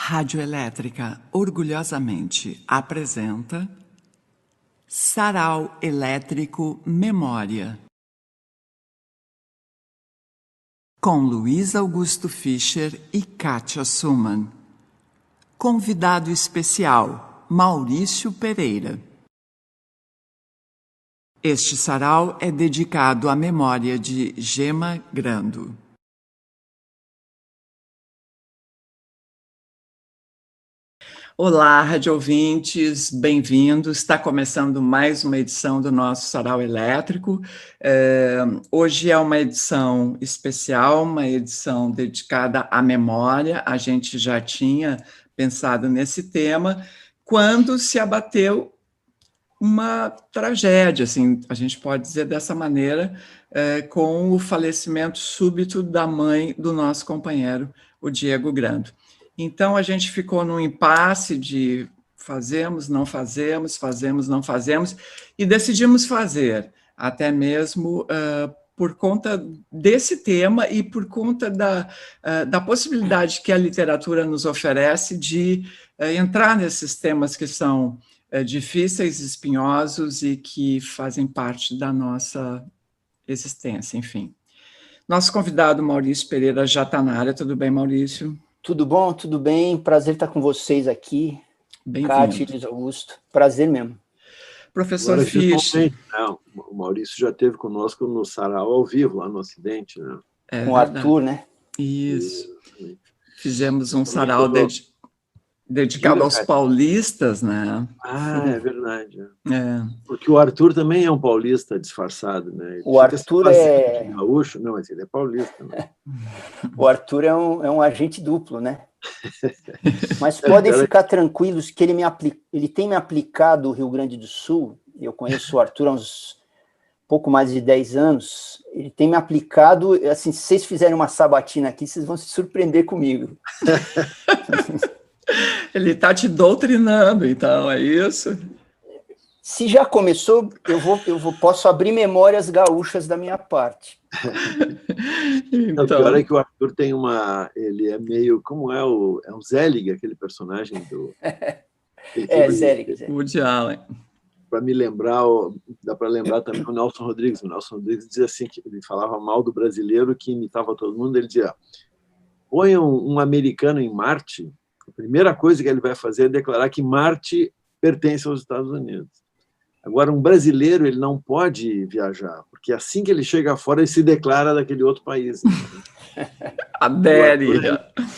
Radioelétrica orgulhosamente apresenta Sarau Elétrico Memória, com Luiz Augusto Fischer e Kátia Suman. Convidado especial, Maurício Pereira. Este sarau é dedicado à memória de Gema Grando. Olá, rádio ouvintes, bem-vindos. Está começando mais uma edição do nosso Sarau Elétrico. Hoje é uma edição especial, uma edição dedicada à memória. A gente já tinha pensado nesse tema quando se abateu uma tragédia, assim, a gente pode dizer dessa maneira, com o falecimento súbito da mãe do nosso companheiro, o Diego Grando. Então, a gente ficou num impasse de fazemos, não fazemos, fazemos, não fazemos, e decidimos fazer, até mesmo por conta desse tema e por conta da possibilidade que a literatura nos oferece de entrar nesses temas que são difíceis, espinhosos e que fazem parte da nossa existência, enfim. Nosso convidado, Maurício Pereira, já está na área. Tudo bem, Maurício? Tudo bom, tudo bem. Prazer estar com vocês aqui. Kátia e Luiz Augusto. Prazer mesmo. Professor Fischer. Não, o Maurício já esteve conosco no sarau ao vivo, lá no Ocidente. Né? Com o Arthur, né? Isso. Fizemos um sarau dedicado aos paulistas, né? Ah, é verdade. Porque o Arthur também é um paulista disfarçado, né? O Arthur é gaúcho, não, mas ele é paulista. Né? O Arthur é um agente duplo, né? Mas podem ficar tranquilos que ele tem me aplicado o Rio Grande do Sul. Eu conheço o Arthur há uns pouco mais de 10 anos. Ele tem me aplicado, assim, se vocês fizerem uma sabatina aqui, vocês vão se surpreender comigo. Ele está te doutrinando, então, é isso? Se já começou, posso abrir memórias gaúchas da minha parte. Então... O pior é que o Arthur tem ele é meio, como é o Zelig, aquele personagem do... Zelig. Woody Allen. Para me lembrar, dá para lembrar também o Nelson Rodrigues. O Nelson Rodrigues dizia assim, que ele falava mal do brasileiro que imitava todo mundo, ele dizia, põe um americano em Marte, a primeira coisa que ele vai fazer é declarar que Marte pertence aos Estados Unidos. Agora, um brasileiro ele não pode viajar, porque assim que ele chega fora, ele se declara daquele outro país. Adere.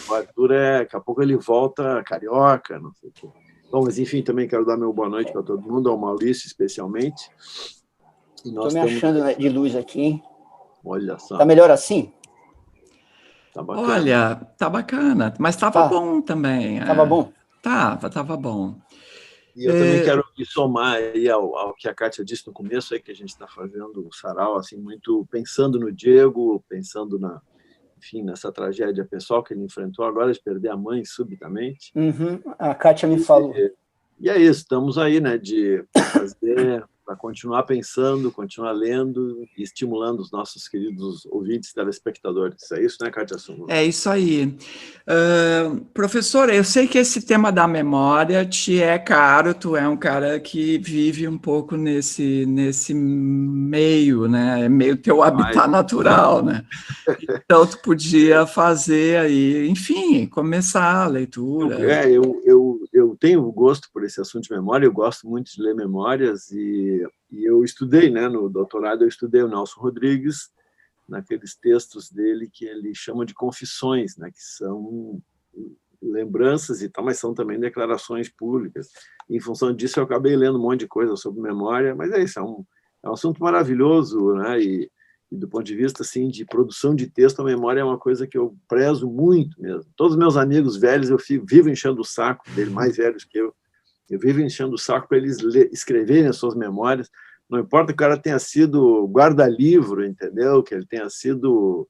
O Arthur daqui a pouco ele volta carioca, não sei o quê. Bom, mas enfim, também quero dar meu boa noite para todo mundo, ao Maurício especialmente. Estou me achando de luz aqui, hein? Olha só. Está melhor assim? Tá bacana. Olha, tá bacana, mas estava bom também. Estava bom? Tava bom. E eu também quero me somar aí ao que a Kátia disse no começo, aí, que a gente está fazendo o sarau, assim, muito pensando no Diego, pensando nessa tragédia pessoal que ele enfrentou agora, de perder a mãe subitamente. Uhum. A Kátia me falou. E é isso, estamos aí, né, de fazer... para continuar pensando, continuar lendo e estimulando os nossos queridos ouvintes e telespectadores. É isso, né, Kátia Suman? É isso aí. Professor, eu sei que esse tema da memória te é caro, tu é um cara que vive um pouco nesse meio, né? É meio teu habitat natural, né? Então, tu podia fazer aí, enfim, começar a leitura. Eu tenho gosto por esse assunto de memória, eu gosto muito de ler memórias e eu estudei, né, no doutorado, eu estudei o Nelson Rodrigues, naqueles textos dele que ele chama de confissões, né, que são lembranças e tal, mas são também declarações públicas. Em função disso, eu acabei lendo um monte de coisa sobre memória, mas é isso, é um assunto maravilhoso, né, e do ponto de vista assim, de produção de texto, a memória é uma coisa que eu prezo muito mesmo. Todos os meus amigos velhos, eu vivo enchendo o saco dele, mais velhos que eu vivo enchendo o saco para eles escreverem as suas memórias. Não importa que o cara tenha sido guarda-livro, entendeu? Que ele tenha sido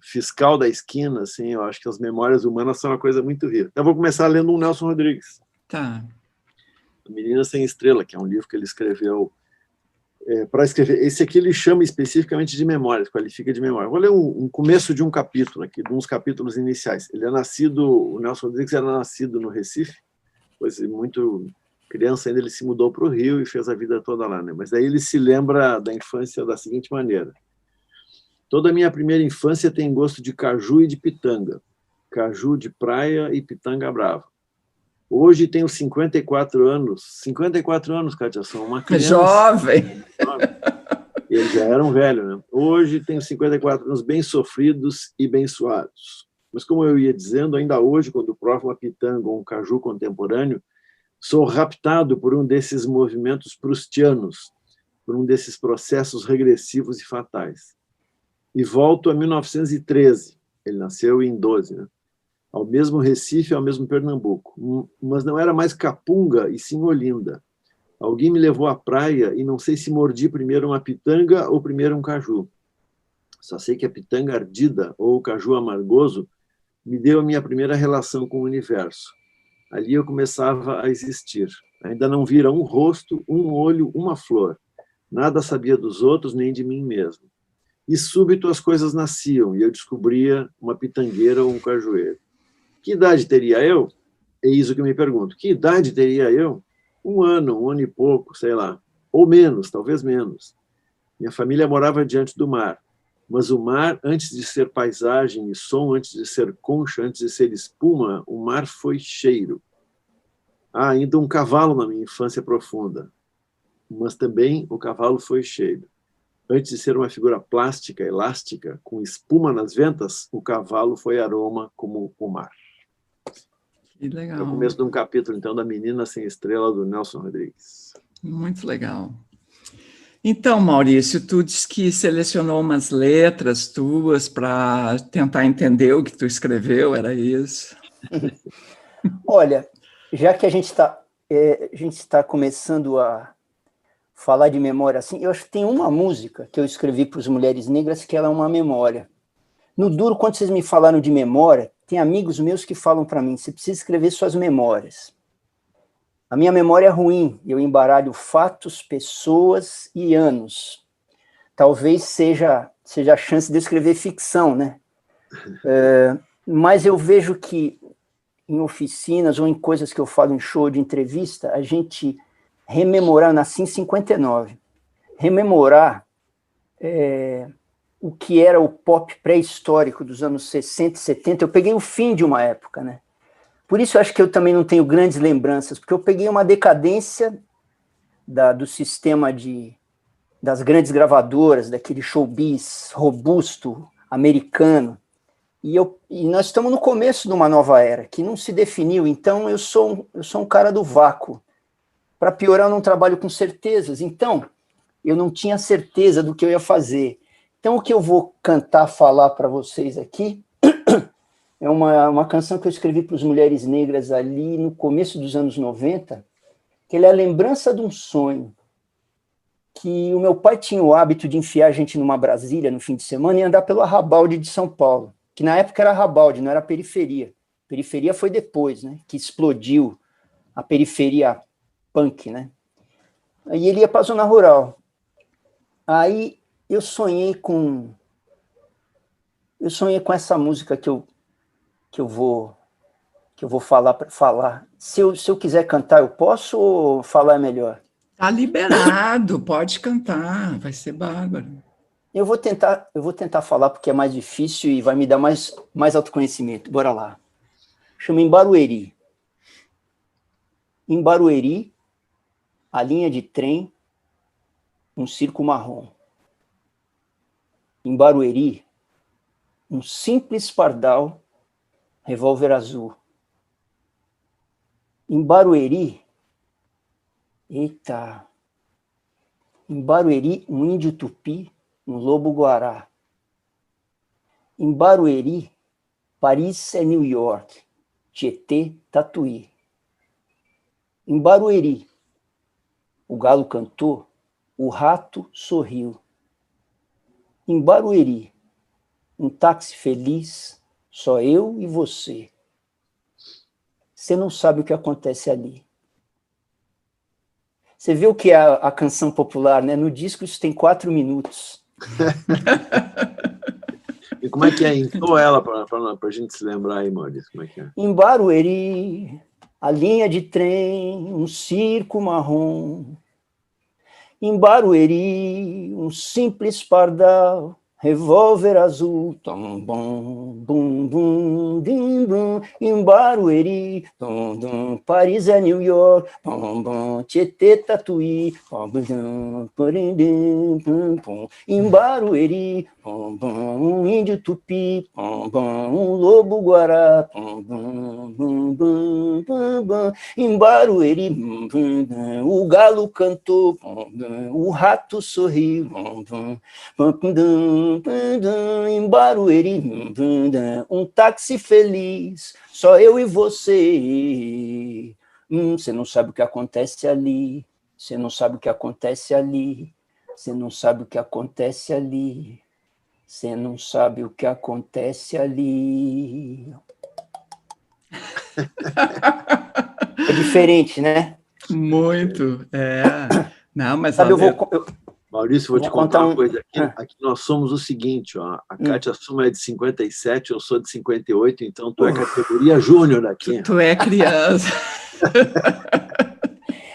fiscal da esquina, assim, eu acho que as memórias humanas são uma coisa muito rica. Então, eu vou começar lendo um Nelson Rodrigues. Tá. Menina Sem Estrela, que é um livro que ele escreveu para escrever. Esse aqui ele chama especificamente de memórias, qualifica de memória. Vou ler um começo de um capítulo aqui, de uns capítulos iniciais. O Nelson Rodrigues era nascido no Recife, pois muito criança ainda ele se mudou para o Rio e fez a vida toda lá, né? Mas aí ele se lembra da infância da seguinte maneira: toda a minha primeira infância tem gosto de caju e de pitanga, caju de praia e pitanga brava. Hoje tenho 54 anos. 54 anos, Kátia, sou uma criança. Jovem! Ele já era um velho, né? Hoje tenho 54 anos bem sofridos e bem suados. Mas, como eu ia dizendo, ainda hoje, quando provo uma pitanga ou um caju contemporâneo, sou raptado por um desses movimentos proustianos, por um desses processos regressivos e fatais. E volto a 1913. Ele nasceu em 12, né? Ao mesmo Recife, ao mesmo Pernambuco. Mas não era mais Capunga, e sim Olinda. Alguém me levou à praia e não sei se mordi primeiro uma pitanga ou primeiro um caju. Só sei que a pitanga ardida ou o caju amargoso me deu a minha primeira relação com o universo. Ali eu começava a existir. Ainda não vira um rosto, um olho, uma flor. Nada sabia dos outros nem de mim mesmo. E súbito as coisas nasciam e eu descobria uma pitangueira ou um cajueiro. Que idade teria eu? É isso que eu me pergunto. Que idade teria eu? Um ano e pouco, sei lá. Ou menos, talvez menos. Minha família morava diante do mar. Mas o mar, antes de ser paisagem e som, antes de ser concha, antes de ser espuma, o mar foi cheiro. Há ainda um cavalo na minha infância profunda. Mas também o cavalo foi cheiro. Antes de ser uma figura plástica, elástica, com espuma nas ventas, o cavalo foi aroma como o mar. Que legal. É o começo de um capítulo, então, da Menina Sem Estrela, do Nelson Rodrigues. Muito legal. Então, Maurício, tu disse que selecionou umas letras tuas para tentar entender o que tu escreveu, era isso? Olha, já que a gente está começando a falar de memória assim, eu acho que tem uma música que eu escrevi para as Mulheres Negras que ela é uma memória. No duro, quando vocês me falaram de memória, tem amigos meus que falam para mim, você precisa escrever suas memórias. A minha memória é ruim, eu embaralho fatos, pessoas e anos. Talvez seja a chance de eu escrever ficção, né? Mas eu vejo que em oficinas ou em coisas que eu falo em show de entrevista, a gente rememorar, eu nasci em 59, rememorar o que era o pop pré-histórico dos anos 60 e 70, eu peguei o fim de uma época, né? Por isso eu acho que eu também não tenho grandes lembranças, porque eu peguei uma decadência do sistema das grandes gravadoras, daquele showbiz robusto, americano, e nós estamos no começo de uma nova era, que não se definiu, então eu sou um cara do vácuo. Para piorar, eu não trabalho com certezas, então eu não tinha certeza do que eu ia fazer. Então o que eu vou falar para vocês aqui, é uma canção que eu escrevi para as Mulheres Negras ali no começo dos anos 90, que ele é a lembrança de um sonho, que o meu pai tinha o hábito de enfiar a gente numa Brasília no fim de semana e andar pelo Arrabalde de São Paulo, que na época era Arrabalde, não era periferia. Periferia foi depois, né, que explodiu a periferia punk, né? Aí ele ia para a zona rural. Aí eu sonhei com essa música que eu vou falar. Se eu quiser cantar, eu posso, ou falar é melhor? Tá liberado, pode cantar, vai ser bárbaro. Eu vou tentar falar porque é mais difícil e vai me dar mais autoconhecimento. Bora lá. Chama Em Barueri. Em Barueri, a linha de trem, um circo marrom. Em Barueri, um simples pardal, revólver azul. Em Barueri, em Barueri, um índio tupi, um lobo-guará. Em Barueri, Paris é New York, Tietê, Tatuí. Em Barueri, o galo cantou, o rato sorriu. Em Barueri, um táxi feliz, só eu e você. Você não sabe o que acontece ali. Você vê o que é a canção popular, né? No disco isso tem 4 minutos. E como é que é? Entoa ela para a gente se lembrar aí, Maurício, como é que é? Em Barueri, a linha de trem, um circo marrom. Em Barueri, um simples pardal, revólver azul, tom, bom, bum, bum, dim, bum. Em Barueri, tom, dum, Paris é New York, bom, bom, Tietê, Tatuí, bom, bum, bum, bum, bum. Em Barueri, bom, bom, um índio tupi, bom, bom, um lobo guará, bom, bom, bum, bum, bum, bum. Em Barueri, bum, bum, bum, o galo cantou, bum, bum, o rato sorriu, bum, bum, bum, bum, em Barueri, um táxi feliz, só eu e você. Você não sabe o que acontece ali, você não sabe o que acontece ali, você não sabe o que acontece ali, você não sabe o que acontece ali. É diferente, né? Muito, Não, mas sabe, Maurício, vou te contar uma coisa. Aqui nós somos o seguinte, ó, a Kátia Suma é de 57, eu sou de 58, então tu é categoria júnior aqui. Tu é criança.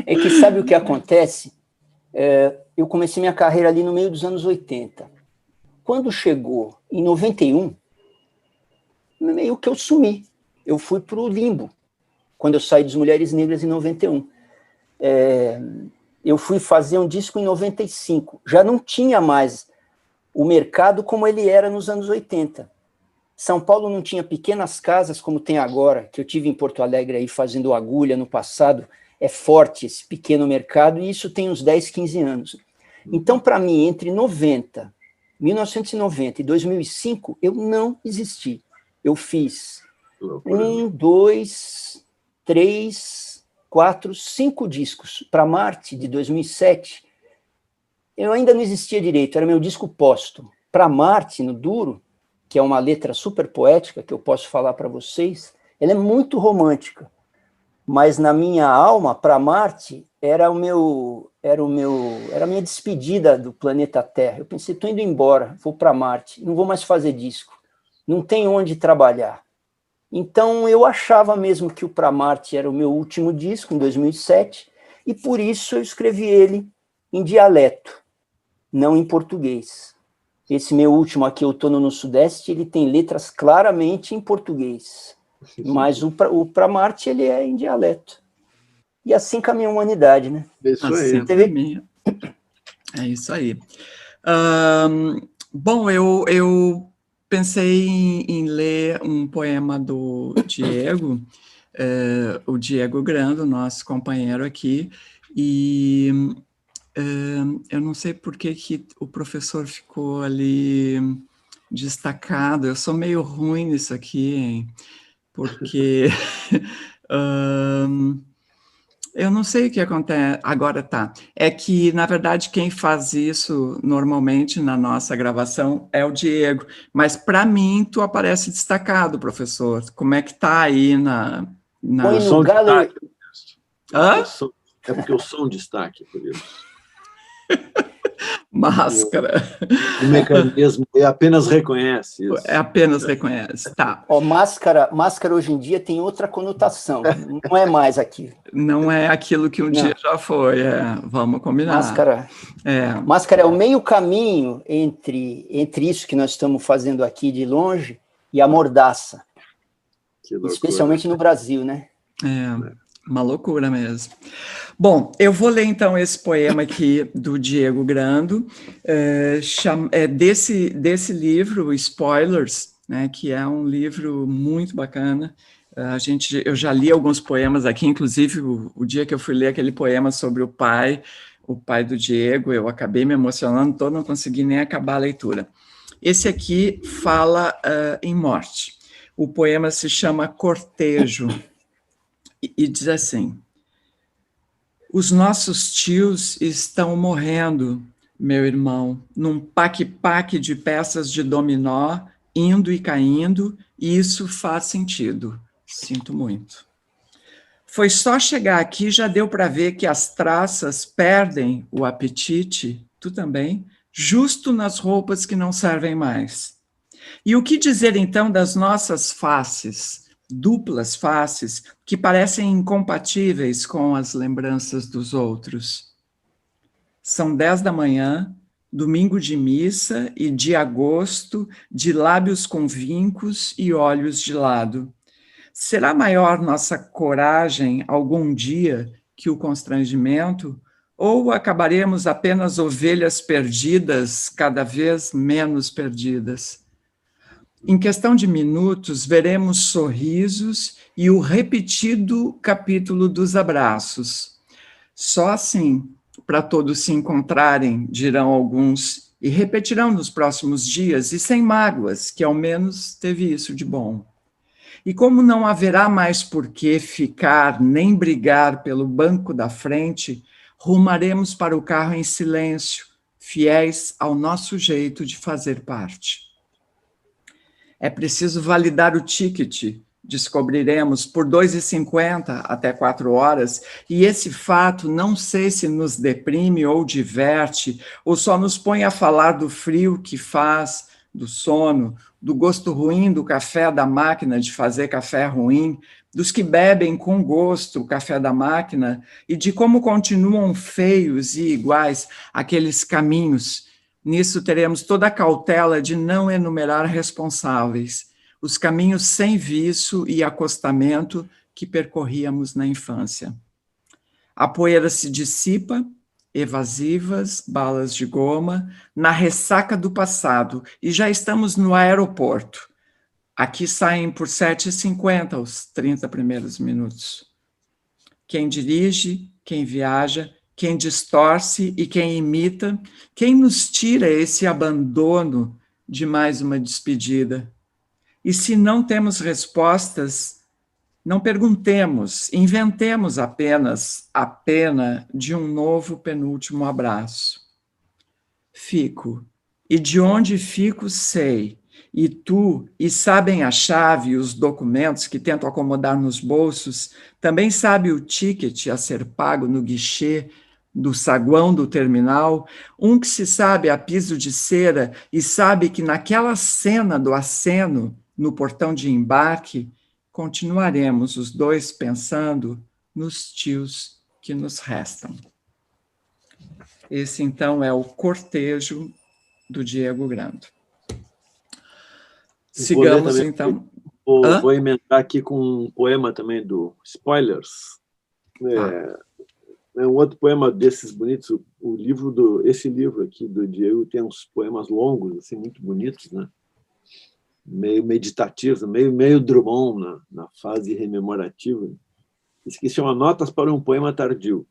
É que sabe o que acontece? Eu comecei minha carreira ali no meio dos anos 80. Quando chegou em 91, meio que eu sumi. Eu fui para o limbo, quando eu saí das Mulheres Negras em 91. Eu fui fazer um disco em 95. Já não tinha mais o mercado como ele era nos anos 80. São Paulo não tinha pequenas casas como tem agora, que eu tive em Porto Alegre aí fazendo agulha no passado. É forte esse pequeno mercado, e isso tem uns 10, 15 anos. Então, para mim, entre 1990 e 2005, eu não existi. Eu fiz 1, 2, 3, 4, 5 discos. Para Marte, de 2007, eu ainda não existia direito, era meu disco póstumo. Para Marte, no Duro, que é uma letra super poética, que eu posso falar para vocês, ela é muito romântica. Mas na minha alma, para Marte, era a minha despedida do planeta Terra. Eu pensei, estou indo embora, vou para Marte, não vou mais fazer disco, não tenho onde trabalhar. Então eu achava mesmo que o Pra Marte era o meu último disco, em 2007, e por isso eu escrevi ele em dialeto, não em português. Esse meu último aqui, Outono no Sudeste, ele tem letras claramente em português, mas o Pra Marte ele é em dialeto. E assim caminha a humanidade, né? Isso aí. É isso aí. Bom, eu pensei em ler um poema do Diego, o Diego Grando, nosso companheiro aqui, e eu não sei por que o professor ficou ali destacado. Eu sou meio ruim nisso aqui, hein? Porque eu não sei o que acontece. Agora tá. É que, na verdade, quem faz isso normalmente na nossa gravação é o Diego. Mas, para mim, tu aparece destacado, professor. Como é que tá aí na... Põe no Gallery. Hã? É porque eu sou um destaque, por isso. Máscara. O mecanismo apenas reconhece isso. Apenas reconhece, tá. Máscara hoje em dia tem outra conotação, não é mais aquilo. Não é aquilo que dia já foi, vamos combinar. Máscara é o meio caminho entre isso que nós estamos fazendo aqui de longe e a mordaça. Especialmente no Brasil, né? Uma loucura mesmo. Bom, eu vou ler então esse poema aqui do Diego Grando, desse livro, Spoilers, né, que é um livro muito bacana. Eu já li alguns poemas aqui, inclusive o dia que eu fui ler aquele poema sobre o pai do Diego, eu acabei me emocionando todo, não consegui nem acabar a leitura. Esse aqui fala em morte. O poema se chama Cortejo e diz assim: os nossos tios estão morrendo, meu irmão, num paque-paque de peças de dominó, indo e caindo, e isso faz sentido. Sinto muito. Foi só chegar aqui, já deu para ver que as traças perdem o apetite, tu também, justo nas roupas que não servem mais. E o que dizer, então, das nossas faces, duplas faces, que parecem incompatíveis com as lembranças dos outros? São 10 da manhã, domingo de missa e de agosto, de lábios com vincos e olhos de lado. Será maior nossa coragem algum dia que o constrangimento? Ou acabaremos apenas ovelhas perdidas, cada vez menos perdidas? Em questão de minutos, veremos sorrisos e o repetido capítulo dos abraços. Só assim, para todos se encontrarem, dirão alguns, e repetirão nos próximos dias, e sem mágoas, que ao menos teve isso de bom. E como não haverá mais por que ficar nem brigar pelo banco da frente, rumaremos para o carro em silêncio, fiéis ao nosso jeito de fazer parte. É preciso validar o ticket, descobriremos, por R$ 2,50 até 4 horas, e esse fato não sei se nos deprime ou diverte, ou só nos põe a falar do frio que faz, do sono, do gosto ruim do café da máquina de fazer café ruim, dos que bebem com gosto o café da máquina, e de como continuam feios e iguais aqueles caminhos. Nisso teremos toda a cautela de não enumerar responsáveis, os caminhos sem viço e acostamento que percorríamos na infância. A poeira se dissipa, evasivas, balas de goma, na ressaca do passado, e já estamos no aeroporto. Aqui saem por 7h50 os 30 primeiros minutos. Quem dirige, quem viaja, quem distorce e quem imita, quem nos tira esse abandono de mais uma despedida? E se não temos respostas, não perguntemos, inventemos apenas a pena de um novo penúltimo abraço. Fico, e de onde fico sei, e tu, e sabem a chave e os documentos que tento acomodar nos bolsos, também sabe o ticket a ser pago no guichê do saguão do terminal, um que se sabe a piso de cera e sabe que naquela cena do aceno, no portão de embarque, continuaremos os dois pensando nos tios que nos restam. Esse, então, é o cortejo do Diego Grando. Sigamos, então. Vou emendar aqui com um poema também do Spoilers. É um outro poema desses bonitos. Esse livro aqui do Diego tem uns poemas longos, assim, muito bonitos, né? Meio meditativos, meio Drummond na fase rememorativa. Isso aqui se chama Notas para um Poema Tardio.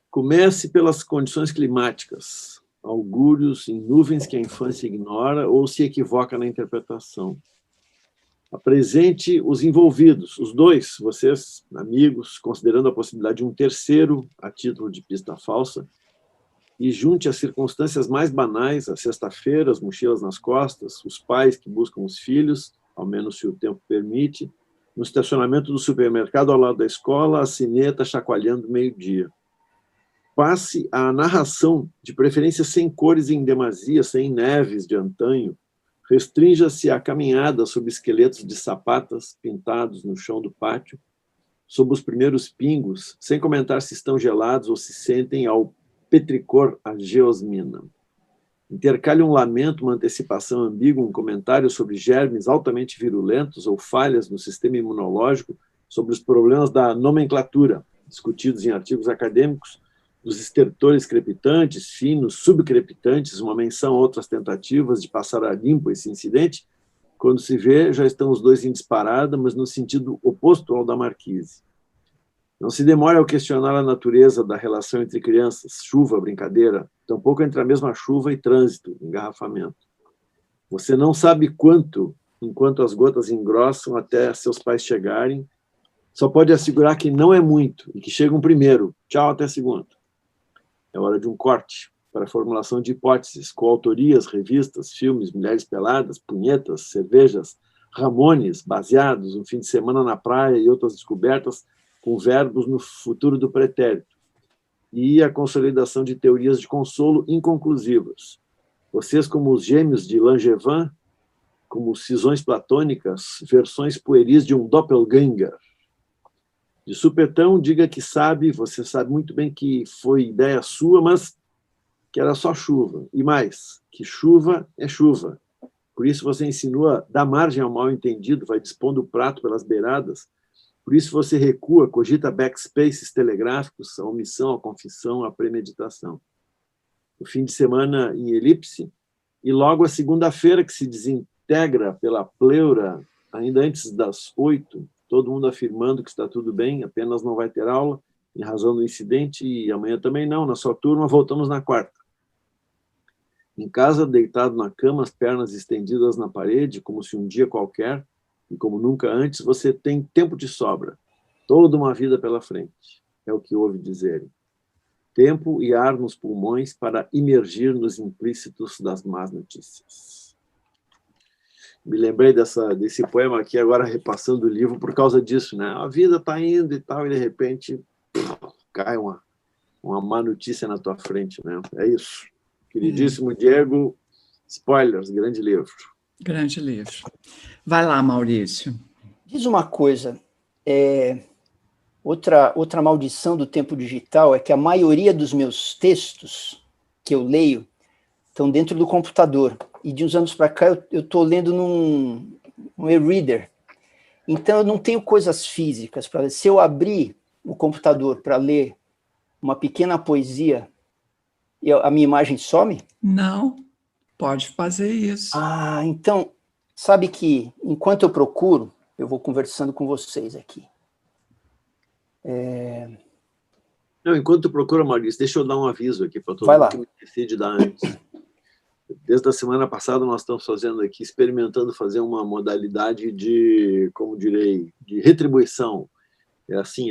Comece pelas condições climáticas, augúrios em nuvens que a infância ignora ou se equivoca na interpretação. Apresente os envolvidos, os dois, vocês, amigos, considerando a possibilidade de um terceiro a título de pista falsa, e junte as circunstâncias mais banais, a sexta-feira, as mochilas nas costas, os pais que buscam os filhos, ao menos se o tempo permite, no estacionamento do supermercado ao lado da escola, a sineta chacoalhando meio-dia. Passe a narração, de preferência sem cores em demasia, sem neves de antanho, restrinja-se à caminhada sob esqueletos de sapatas pintados no chão do pátio, sob os primeiros pingos, sem comentar se estão gelados ou se sentem ao petricor a geosmina. Intercale um lamento, uma antecipação ambígua, um comentário sobre germes altamente virulentos ou falhas no sistema imunológico, sobre os problemas da nomenclatura, discutidos em artigos acadêmicos, dos estertores crepitantes, finos, subcrepitantes, uma menção a outras tentativas de passar a limpo esse incidente. Quando se vê, já estão os dois em disparada, mas no sentido oposto ao da Marquise. Não se demore ao questionar a natureza da relação entre crianças, chuva, brincadeira, tampouco entre a mesma chuva e trânsito, engarrafamento. Você não sabe quanto, enquanto as gotas engrossam até seus pais chegarem, só pode assegurar que não é muito e que chegam primeiro. Tchau, até segunda. É hora de um corte para a formulação de hipóteses, coautorias, revistas, filmes, mulheres peladas, punhetas, cervejas, Ramones, baseados, um fim de semana na praia e outras descobertas com verbos no futuro do pretérito. E a consolidação de teorias de consolo inconclusivas. Vocês, como os gêmeos de Langevin, como cisões platônicas, versões pueris de um doppelganger. De supetão, diga que sabe, você sabe muito bem que foi ideia sua, mas que era só chuva. E mais, que chuva é chuva. Por isso você insinua, dá margem ao mal-entendido, vai dispondo o prato pelas beiradas. Por isso você recua, cogita backspaces telegráficos, a omissão, a confissão, a premeditação. O fim de semana em elipse, e logo a segunda-feira que se desintegra pela pleura, ainda antes das 8, todo mundo afirmando que está tudo bem, apenas não vai ter aula, em razão do incidente, e amanhã também não, na sua turma, voltamos na quarta. Em casa, deitado na cama, as pernas estendidas na parede, como se um dia qualquer, e como nunca antes, você tem tempo de sobra, toda uma vida pela frente, é o que ouve dizerem. Tempo e ar nos pulmões para imergir nos implícitos das más notícias. Me lembrei desse poema aqui, agora repassando o livro, por causa disso, né? A vida está indo e tal, e de repente cai uma má notícia na tua frente, né? É isso. Queridíssimo Diego, spoilers, grande livro. Grande livro. Vai lá, Maurício. Diz uma coisa, outra maldição do tempo digital é que a maioria dos meus textos que eu leio estão dentro do computador. E de uns anos para cá eu estou lendo num e-reader. Então eu não tenho coisas físicas para ler. Se eu abrir o computador para ler uma pequena poesia, a minha imagem some? Não, pode fazer isso. Ah, então, sabe que enquanto eu procuro, eu vou conversando com vocês aqui. Não, enquanto tu procura, Maurício, deixa eu dar um aviso aqui para todo Vai mundo lá. que me esqueci de dar antes. Desde a semana passada nós estamos fazendo aqui, experimentando fazer uma modalidade de, como direi, de retribuição. É assim,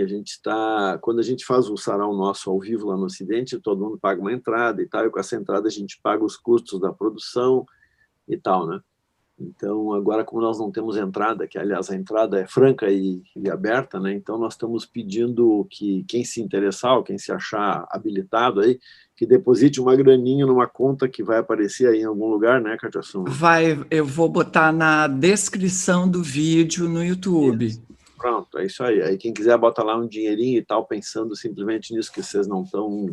quando a gente faz o sarau nosso ao vivo lá no Ocidente, todo mundo paga uma entrada e tal, e com essa entrada a gente paga os custos da produção e tal, né? Então, agora, como nós não temos entrada, que, aliás, a entrada é franca e aberta, né? Então, nós estamos pedindo que quem se interessar, ou quem se achar habilitado aí, que deposite uma graninha numa conta que vai aparecer aí em algum lugar, né, Catiaçu? Eu vou botar na descrição do vídeo no YouTube. Isso. Pronto, é isso aí. Aí quem quiser bota lá um dinheirinho e tal, pensando simplesmente nisso, que vocês não estão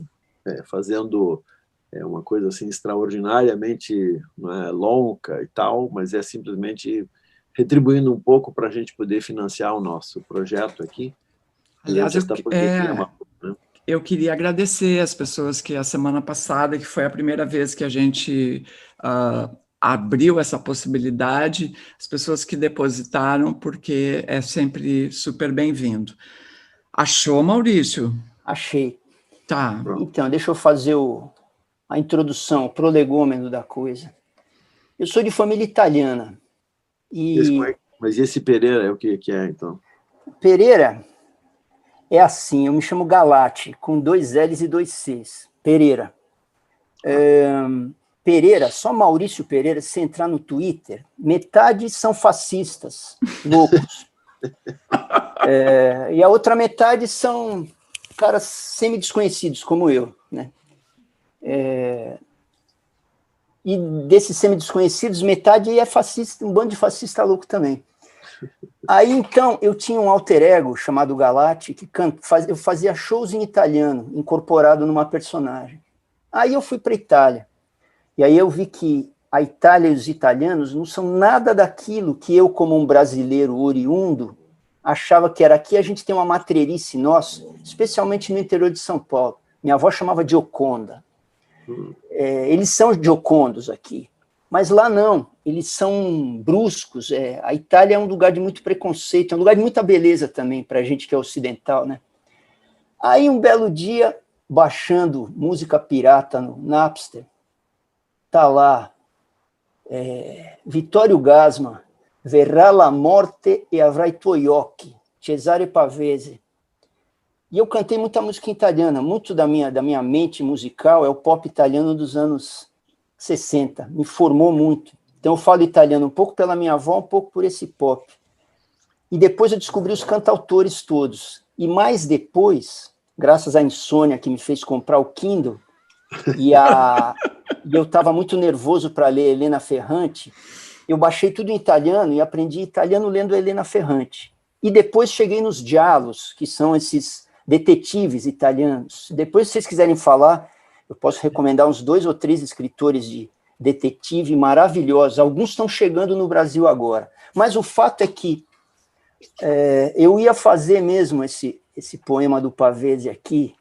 fazendo uma coisa assim extraordinariamente longa e tal, mas é simplesmente retribuindo um pouco para a gente poder financiar o nosso projeto aqui. Aliás, eu queria agradecer as pessoas que a semana passada, que foi a primeira vez que a gente abriu essa possibilidade, as pessoas que depositaram, porque é sempre super bem-vindo. Achou, Maurício? Achei. Tá. Então, deixa eu fazer a introdução, o prolegômeno da coisa. Eu sou de família italiana. Mas esse Pereira é o que é, então? Pereira é assim, eu me chamo Galati, com 2 L's e 2 C's. Pereira. Pereira, só Maurício Pereira, se entrar no Twitter, metade são fascistas, loucos. E a outra metade são caras semi-desconhecidos, como eu, né? E desses semi-desconhecidos, metade é fascista, um bando de fascista louco também. Aí, então, eu tinha um alter ego chamado Galati, que eu fazia shows em italiano, incorporado numa personagem. Aí eu fui para a Itália. E aí eu vi que a Itália e os italianos não são nada daquilo que eu, como um brasileiro oriundo, achava que era. Aqui a gente tem uma matreirice nossa, especialmente no interior de São Paulo. Minha avó chamava Gioconda. Eles são giocondos aqui, mas lá não, eles são bruscos. A Itália é um lugar de muito preconceito, é um lugar de muita beleza também, para a gente que é ocidental, né? Aí um belo dia, baixando música pirata no Napster, tá lá, Vittorio Gassman, Verrà la morte e avrai tuoi occhi, Cesare Pavese. E eu cantei muita música italiana, muito da minha mente musical é o pop italiano dos anos 60, me formou muito. Então eu falo italiano um pouco pela minha avó, um pouco por esse pop. E depois eu descobri os cantautores todos. E mais depois, graças à insônia que me fez comprar o Kindle, e eu estava muito nervoso para ler Helena Ferrante, eu baixei tudo em italiano e aprendi italiano lendo Helena Ferrante. E depois cheguei nos giallos, que são esses detetives italianos. Depois, se vocês quiserem falar, eu posso recomendar uns 2 ou 3 escritores de detetive maravilhosos. Alguns estão chegando no Brasil agora. Mas o fato é que eu ia fazer mesmo esse poema do Pavese aqui,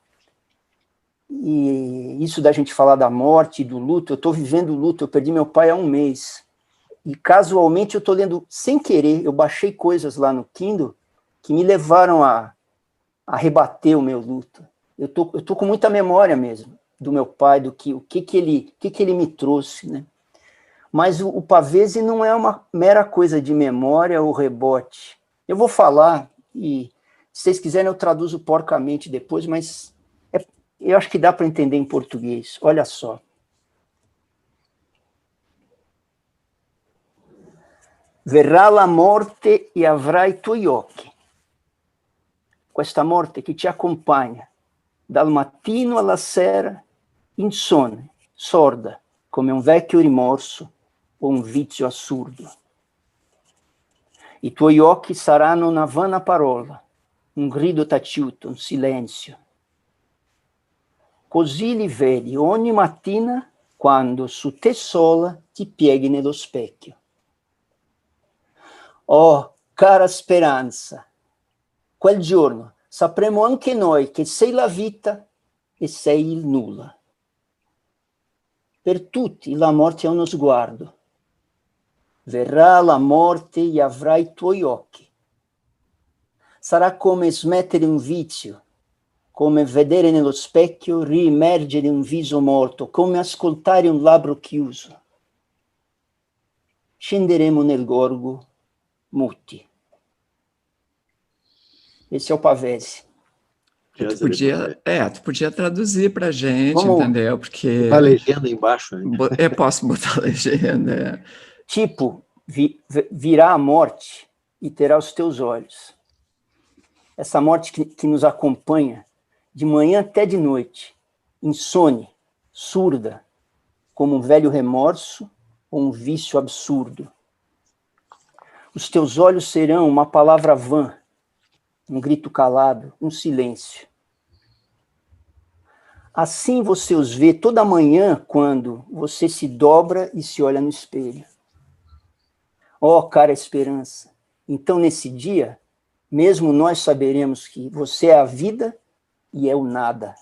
e isso da gente falar da morte e do luto, eu estou vivendo o luto, eu perdi meu pai há 1 mês. E casualmente eu estou lendo, sem querer, eu baixei coisas lá no Kindle que me levaram a rebater o meu luto. Eu tô com muita memória mesmo do meu pai, do que ele me trouxe, né? Mas o Pavese não é uma mera coisa de memória ou rebote. Eu vou falar, e se vocês quiserem eu traduzo porcamente depois, mas eu acho que dá para entender em português. Olha só. Verrà la morte e avrai i tuoi occhi. Questa morte che ti accompagna dal mattino alla sera, insone, sorda, come un vecchio rimorso o un vizio assurdo. I tuoi occhi saranno una vana parola, un grido taciuto, un silenzio. Così li vedi ogni mattina quando su te sola ti pieghi nello specchio. Oh, cara speranza, quel giorno sapremo anche noi che sei la vita e sei il nulla. Per tutti la morte è uno sguardo. Verrà la morte e avrai i tuoi occhi. Sarà come smettere un vizio, come vedere nello specchio riemergere un viso morto, come ascoltare un labbro chiuso. Scenderemo nel gorgo muti. Esse é o Pavese. Tu podia traduzir para a gente, entendeu? Porque... Botar a legenda embaixo. Posso botar a legenda. Tipo, virá a morte e terá os teus olhos. Essa morte que nos acompanha de manhã até de noite, insone, surda, como um velho remorso ou um vício absurdo. Os teus olhos serão uma palavra vã, um grito calado, um silêncio. Assim você os vê toda manhã quando você se dobra e se olha no espelho. Oh, cara esperança, então nesse dia, mesmo nós saberemos que você é a vida e é o nada.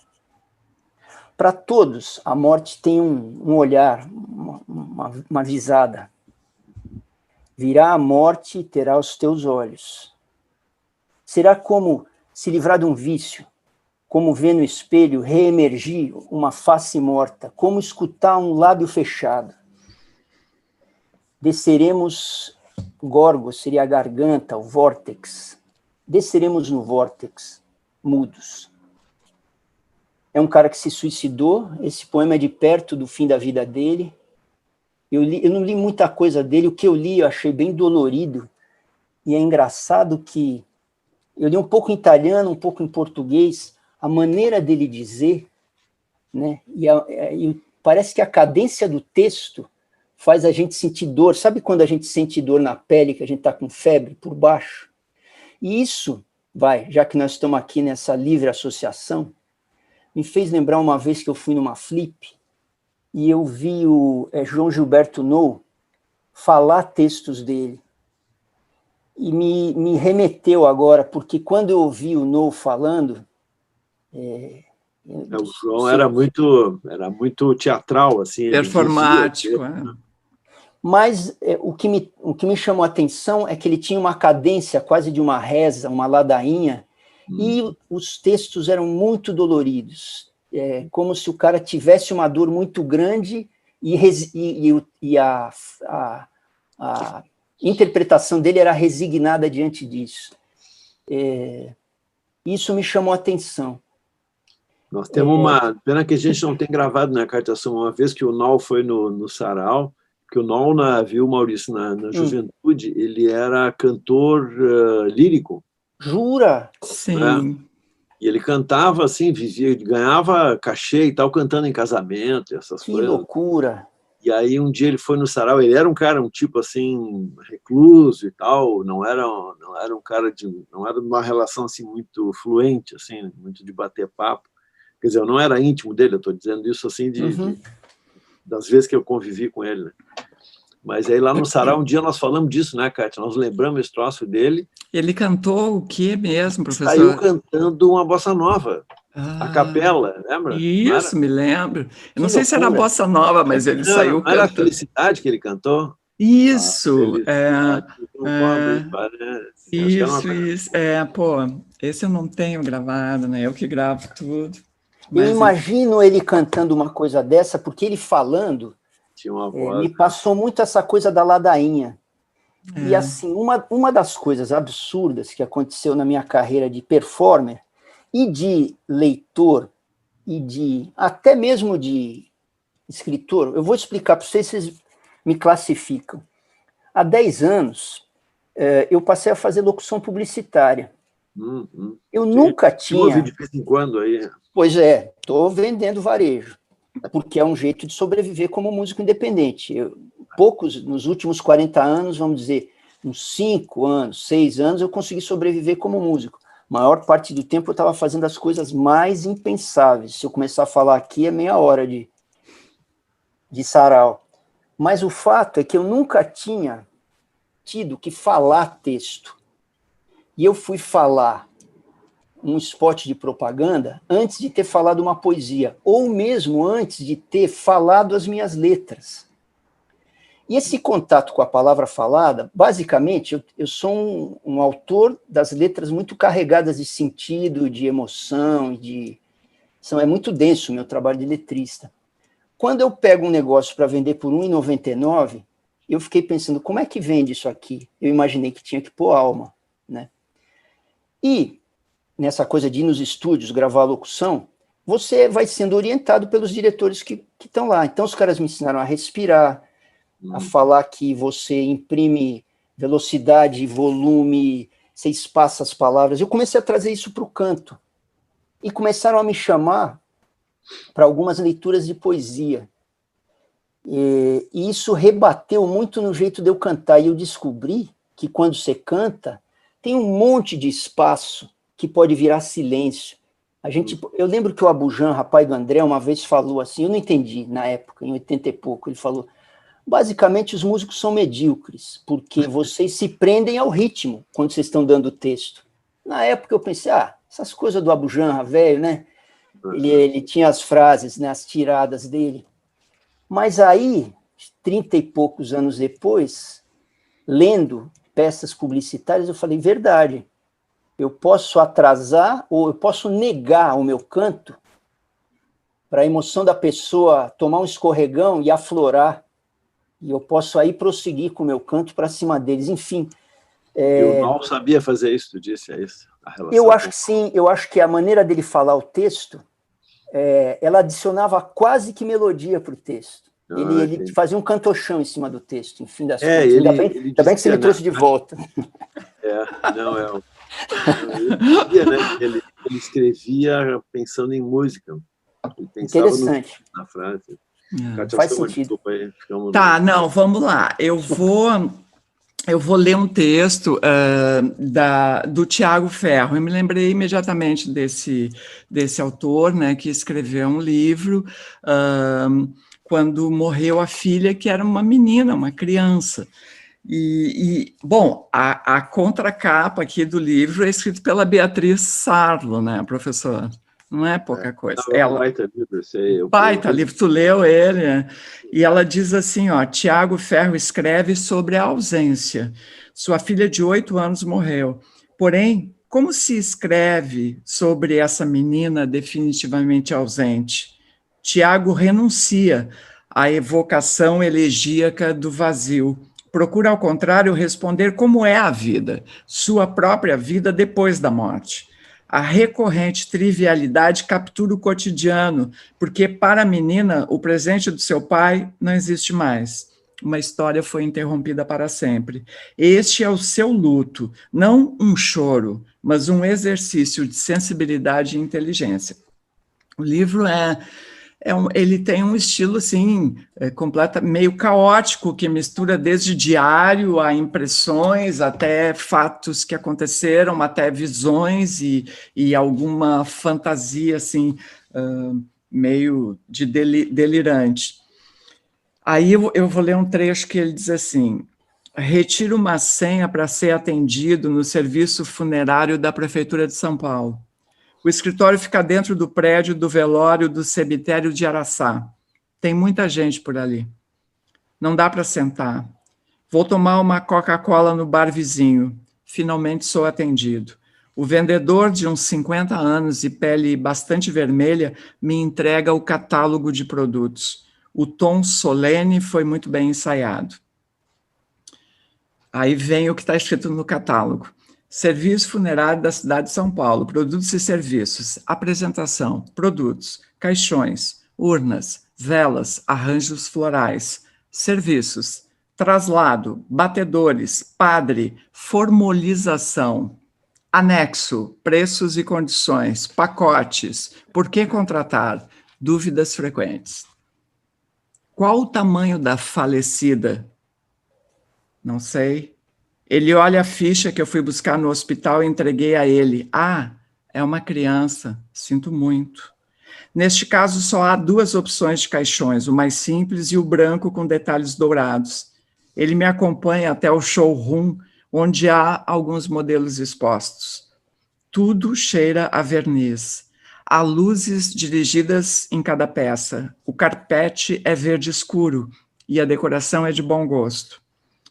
Para todos, a morte tem um olhar, uma visada. Virá a morte e terá os teus olhos. Será como se livrar de um vício, como ver no espelho reemergir uma face morta, como escutar um lábio fechado. Desceremos, Gorgo seria a garganta, o vórtex. Desceremos no vórtex, mudos. É um cara que se suicidou, esse poema é de perto do fim da vida dele. Eu não li muita coisa dele, o que eu li eu achei bem dolorido, e é engraçado que eu li um pouco em italiano, um pouco em português, a maneira dele dizer, né? E parece que a cadência do texto faz a gente sentir dor. Sabe quando a gente sente dor na pele, que a gente está com febre por baixo? E isso, já que nós estamos aqui nessa livre associação, me fez lembrar uma vez que eu fui numa flip e eu vi o João Gilberto Nou falar textos dele. E me remeteu agora, porque quando eu ouvi o Nou falando... o João era muito teatral, assim. Performático, Mas o que me chamou a atenção é que ele tinha uma cadência quase de uma reza, uma ladainha, e os textos eram muito doloridos, como se o cara tivesse uma dor muito grande e a interpretação dele era resignada diante disso. Isso me chamou a atenção. Nós temos pena que a gente não tem gravado na cartação, uma vez que o Nau foi no Sarau, Porque o Nolna, viu, Maurício, na juventude, ele era cantor lírico. Jura? Sim. Né? E ele cantava assim, ganhava cachê e tal, cantando em casamento, essas coisas. Que loucura! E aí um dia ele foi no sarau, ele era um cara, um tipo assim, recluso e tal, não era um cara não era uma relação assim muito fluente, assim, muito de bater papo. Quer dizer, eu não era íntimo dele, eu estou dizendo isso assim das vezes que eu convivi com ele, né? Mas aí lá no sarau, um dia nós falamos disso, né, Kátia? Nós lembramos esse troço dele. Ele cantou o que mesmo, professor? Saiu cantando uma bossa nova, a capela, lembra? Isso, me lembro. Eu não sei se era bossa nova, mas ele saiu cantando. Era a Felicidade que ele cantou? Isso, isso. Pô, esse eu não tenho gravado, né? Eu que gravo tudo. Eu imagino ele cantando uma coisa dessa, porque ele falando... Tinha uma voz, me passou muito essa coisa da ladainha. E assim, uma das coisas absurdas que aconteceu na minha carreira de performer e de leitor e até mesmo de escritor, eu vou explicar para vocês me classificam. Há 10 anos, eu passei a fazer locução publicitária. Eu nunca tinha... Ouve de vez em quando aí. Pois é, estou vendendo varejo, porque é um jeito de sobreviver como músico independente. Nos últimos 40 anos, vamos dizer, uns 5 anos, 6 anos, eu consegui sobreviver como músico. A maior parte do tempo eu estava fazendo as coisas mais impensáveis. Se eu começar a falar aqui, é meia hora de sarau. Mas o fato é que eu nunca tinha tido que falar texto. E eu fui falar um spot de propaganda antes de ter falado uma poesia, ou mesmo antes de ter falado as minhas letras. E esse contato com a palavra falada, basicamente, eu sou um autor das letras muito carregadas de sentido, de emoção, é muito denso o meu trabalho de letrista. Quando eu pego um negócio para vender por R$ 1,99, eu fiquei pensando, como é que vende isso aqui? Eu imaginei que tinha que pôr alma, né? E nessa coisa de ir nos estúdios, gravar a locução, você vai sendo orientado pelos diretores que estão lá. Então, os caras me ensinaram a respirar, a falar que você imprime velocidade, volume, você espaça as palavras. Eu comecei a trazer isso para o canto. E começaram a me chamar para algumas leituras de poesia. E isso rebateu muito no jeito de eu cantar. E eu descobri que quando você canta, tem um monte de espaço que pode virar silêncio. Eu lembro que o Abujan, rapaz do André, uma vez falou assim, eu não entendi na época, em 80 e pouco, ele falou, basicamente os músicos são medíocres, porque vocês se prendem ao ritmo quando vocês estão dando o texto. Na época eu pensei, essas coisas do Abujan, velho, né? Ele tinha as frases, né, as tiradas dele. Mas aí, 30 e poucos anos depois, lendo peças publicitárias, eu falei, verdade, eu posso atrasar ou eu posso negar o meu canto para a emoção da pessoa tomar um escorregão e aflorar, e eu posso aí prosseguir com o meu canto para cima deles, enfim. Eu não sabia fazer isso, tu disse, é isso? Eu acho que sim, eu acho que a maneira dele falar o texto, ela adicionava quase que melodia para o texto. Ele fazia um cantochão em cima do texto, enfim das contas. Ainda bem que você me trouxe de volta. Ele escrevia pensando em música. Ele pensava interessante. Na frase. Faz sentido. Aí, não, vamos lá. Eu vou ler um texto do Tiago Ferro. Eu me lembrei imediatamente desse autor, né, que escreveu um livro quando morreu a filha, que era uma menina, uma criança. Bom, a contracapa aqui do livro é escrita pela Beatriz Sarlo, né, professor? Não é pouca coisa. Baita livro, baita livro, tu leu ele, né? E ela diz assim, Tiago Ferro escreve sobre a ausência. Sua filha de 8 anos morreu. Porém, como se escreve sobre essa menina definitivamente ausente? Tiago renuncia à evocação elegíaca do vazio. Procura, ao contrário, responder como é a vida, sua própria vida depois da morte. A recorrente trivialidade captura o cotidiano, porque para a menina o presente do seu pai não existe mais. uma história foi interrompida para sempre. Este é o seu luto, não um choro, mas um exercício de sensibilidade e inteligência. O livro ele tem um estilo assim, meio caótico, que mistura desde diário a impressões, até fatos que aconteceram, até visões e alguma fantasia assim, meio de delirante. Aí eu vou ler um trecho que ele diz assim: retiro uma senha para ser atendido no serviço funerário da Prefeitura de São Paulo. O escritório fica dentro do prédio do velório do cemitério de Araçá. Tem muita gente por ali. Não dá para sentar. Vou tomar uma Coca-Cola no bar vizinho. Finalmente sou atendido. O vendedor, de uns 50 anos e pele bastante vermelha, me entrega o catálogo de produtos. O tom solene foi muito bem ensaiado. Aí vem o que está escrito no catálogo. Serviço funerário da cidade de São Paulo, produtos e serviços, apresentação, produtos, caixões, urnas, velas, arranjos florais, serviços, traslado, batedores, padre, formalização, anexo, preços e condições, pacotes, por que contratar, dúvidas frequentes. Qual o tamanho da falecida? Não sei. Ele olha a ficha que eu fui buscar no hospital e entreguei a ele. Ah, é uma criança, sinto muito. Neste caso, só há 2 opções de caixões, o mais simples e o branco com detalhes dourados. Ele me acompanha até o showroom, onde há alguns modelos expostos. Tudo cheira a verniz. Há luzes dirigidas em cada peça. O carpete é verde escuro e a decoração é de bom gosto.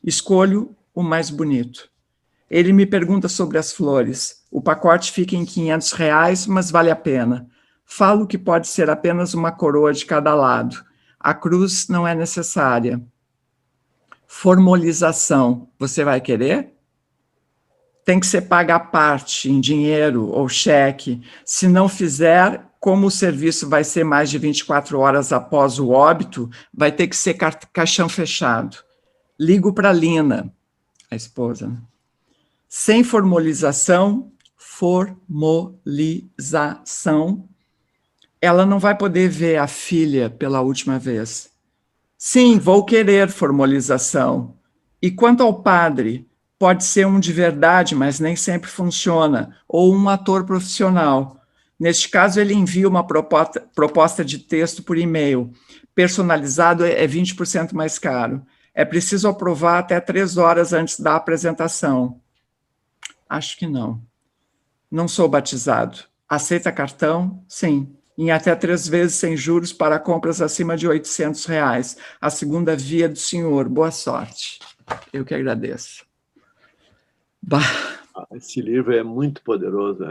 Escolho o mais bonito. Ele me pergunta sobre as flores. O pacote fica em R$500, mas vale a pena. Falo que pode ser apenas uma coroa de cada lado. A cruz não é necessária. Formalização. Você vai querer? Tem que ser paga à parte, em dinheiro ou cheque. Se não fizer, como o serviço vai ser mais de 24 horas após o óbito, vai ter que ser caixão fechado. Ligo para a Lina, a esposa. Sem formalização, ela não vai poder ver a filha pela última vez. Sim, vou querer formalização. E quanto ao padre, pode ser um de verdade, mas nem sempre funciona, ou um ator profissional. Neste caso, ele envia uma proposta de texto por e-mail. Personalizado é 20% mais caro. É preciso aprovar até 3 horas antes da apresentação. Acho que não. Não sou batizado. Aceita cartão? Sim. Em até 3 vezes sem juros para compras acima de R$800. A segunda via do senhor. Boa sorte. Eu que agradeço. Bah. Esse livro é muito poderoso.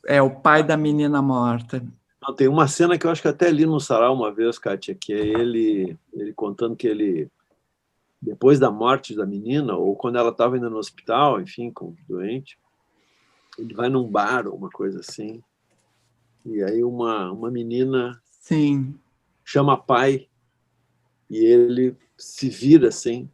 É o pai da menina morta. Não, tem uma cena que eu acho que até li no sarau uma vez, Kátia, que é ele contando que ele, depois da morte da menina, ou quando ela estava indo no hospital, enfim, doente, ele vai num bar ou uma coisa assim, e aí uma menina Sim. chama pai, e ele se vira assim,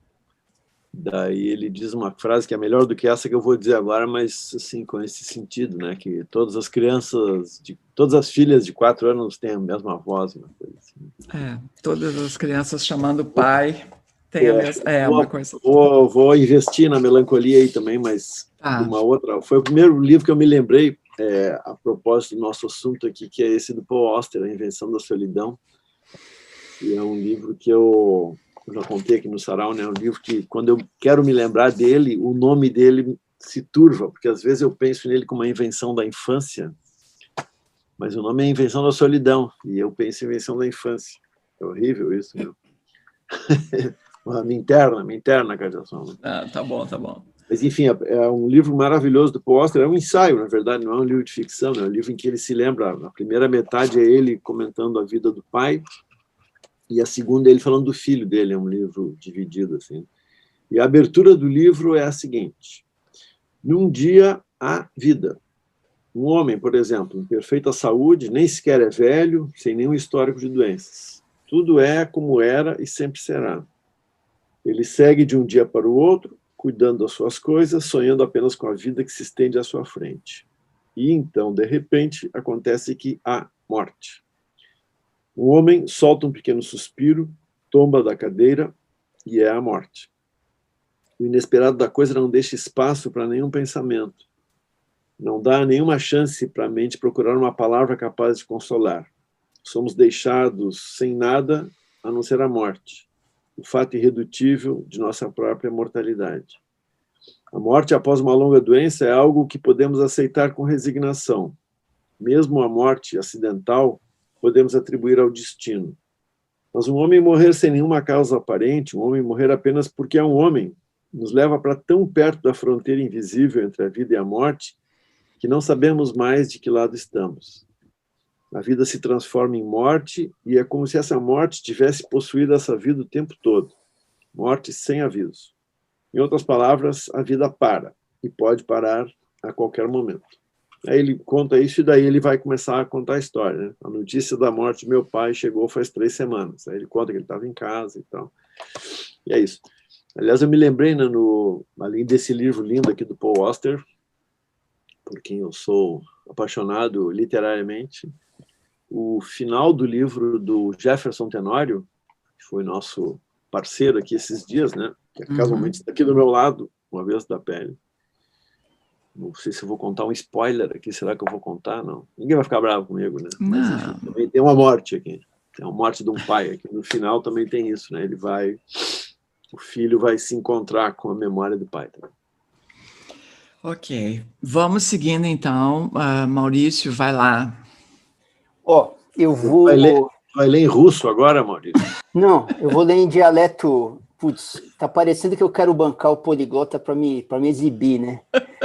daí ele diz uma frase que é melhor do que essa que eu vou dizer agora, mas assim, com esse sentido, né, que todas as crianças, todas as filhas de 4 anos têm a mesma voz, uma coisa assim. Todas as crianças chamando pai tem a mesma... uma coisa... Vou investir na melancolia aí também, mas uma outra... Foi o primeiro livro que eu me lembrei, a propósito do nosso assunto aqui, que é esse do Paul Auster, A Invenção da Solidão, e é um livro que eu já contei aqui no sarau, né? É um livro que, quando eu quero me lembrar dele, o nome dele se turva, porque às vezes eu penso nele como uma invenção da infância, mas o nome é Invenção da Solidão, e eu penso em Invenção da Infância. É horrível isso, meu. Me interna, Cardiação. Tá bom. Mas, enfim, é um livro maravilhoso do Paul Auster, é um ensaio, na verdade, não é um livro de ficção, é um livro em que ele se lembra, a primeira metade é ele comentando a vida do pai, e a segunda é ele falando do filho dele, é um livro dividido, assim. E a abertura do livro é a seguinte: num dia há vida. Um homem, por exemplo, em perfeita saúde, nem sequer é velho, sem nenhum histórico de doenças. Tudo é como era e sempre será. Ele segue de um dia para o outro, cuidando das suas coisas, sonhando apenas com a vida que se estende à sua frente. E então, de repente, acontece que há morte. O homem solta um pequeno suspiro, tomba da cadeira e é a morte. O inesperado da coisa não deixa espaço para nenhum pensamento. Não dá nenhuma chance para a mente procurar uma palavra capaz de consolar. Somos deixados sem nada a não ser a morte, o fato irredutível de nossa própria mortalidade. A morte após uma longa doença é algo que podemos aceitar com resignação. Mesmo a morte acidental, podemos atribuir ao destino. Mas um homem morrer sem nenhuma causa aparente, um homem morrer apenas porque é um homem, nos leva para tão perto da fronteira invisível entre a vida e a morte, que não sabemos mais de que lado estamos. A vida se transforma em morte e é como se essa morte tivesse possuído essa vida o tempo todo. Morte sem aviso. Em outras palavras, a vida para, e pode parar a qualquer momento. Aí ele conta isso e daí ele vai começar a contar a história. Né? A notícia da morte do meu pai chegou faz 3 semanas. Aí ele conta que ele estava em casa e tal. E é isso. Aliás, eu me lembrei, né, além desse livro lindo aqui do Paul Auster, por quem eu sou apaixonado literariamente, o final do livro do Jefferson Tenório, que foi nosso parceiro aqui esses dias, né? Que casualmente está aqui do meu lado, uma vez da pele. Não sei se eu vou contar um spoiler aqui, será que eu vou contar? Não. Ninguém vai ficar bravo comigo, né? Mas enfim, também tem uma morte aqui. Tem uma morte de um pai aqui. No final também tem isso, né? O filho vai se encontrar com a memória do pai também. Ok. Vamos seguindo, então. Maurício, vai lá. Eu vou... Vai ler em russo agora, Maurício? Não, eu vou ler em dialeto... Putz, tá parecendo que eu quero bancar o poliglota para me exibir, né?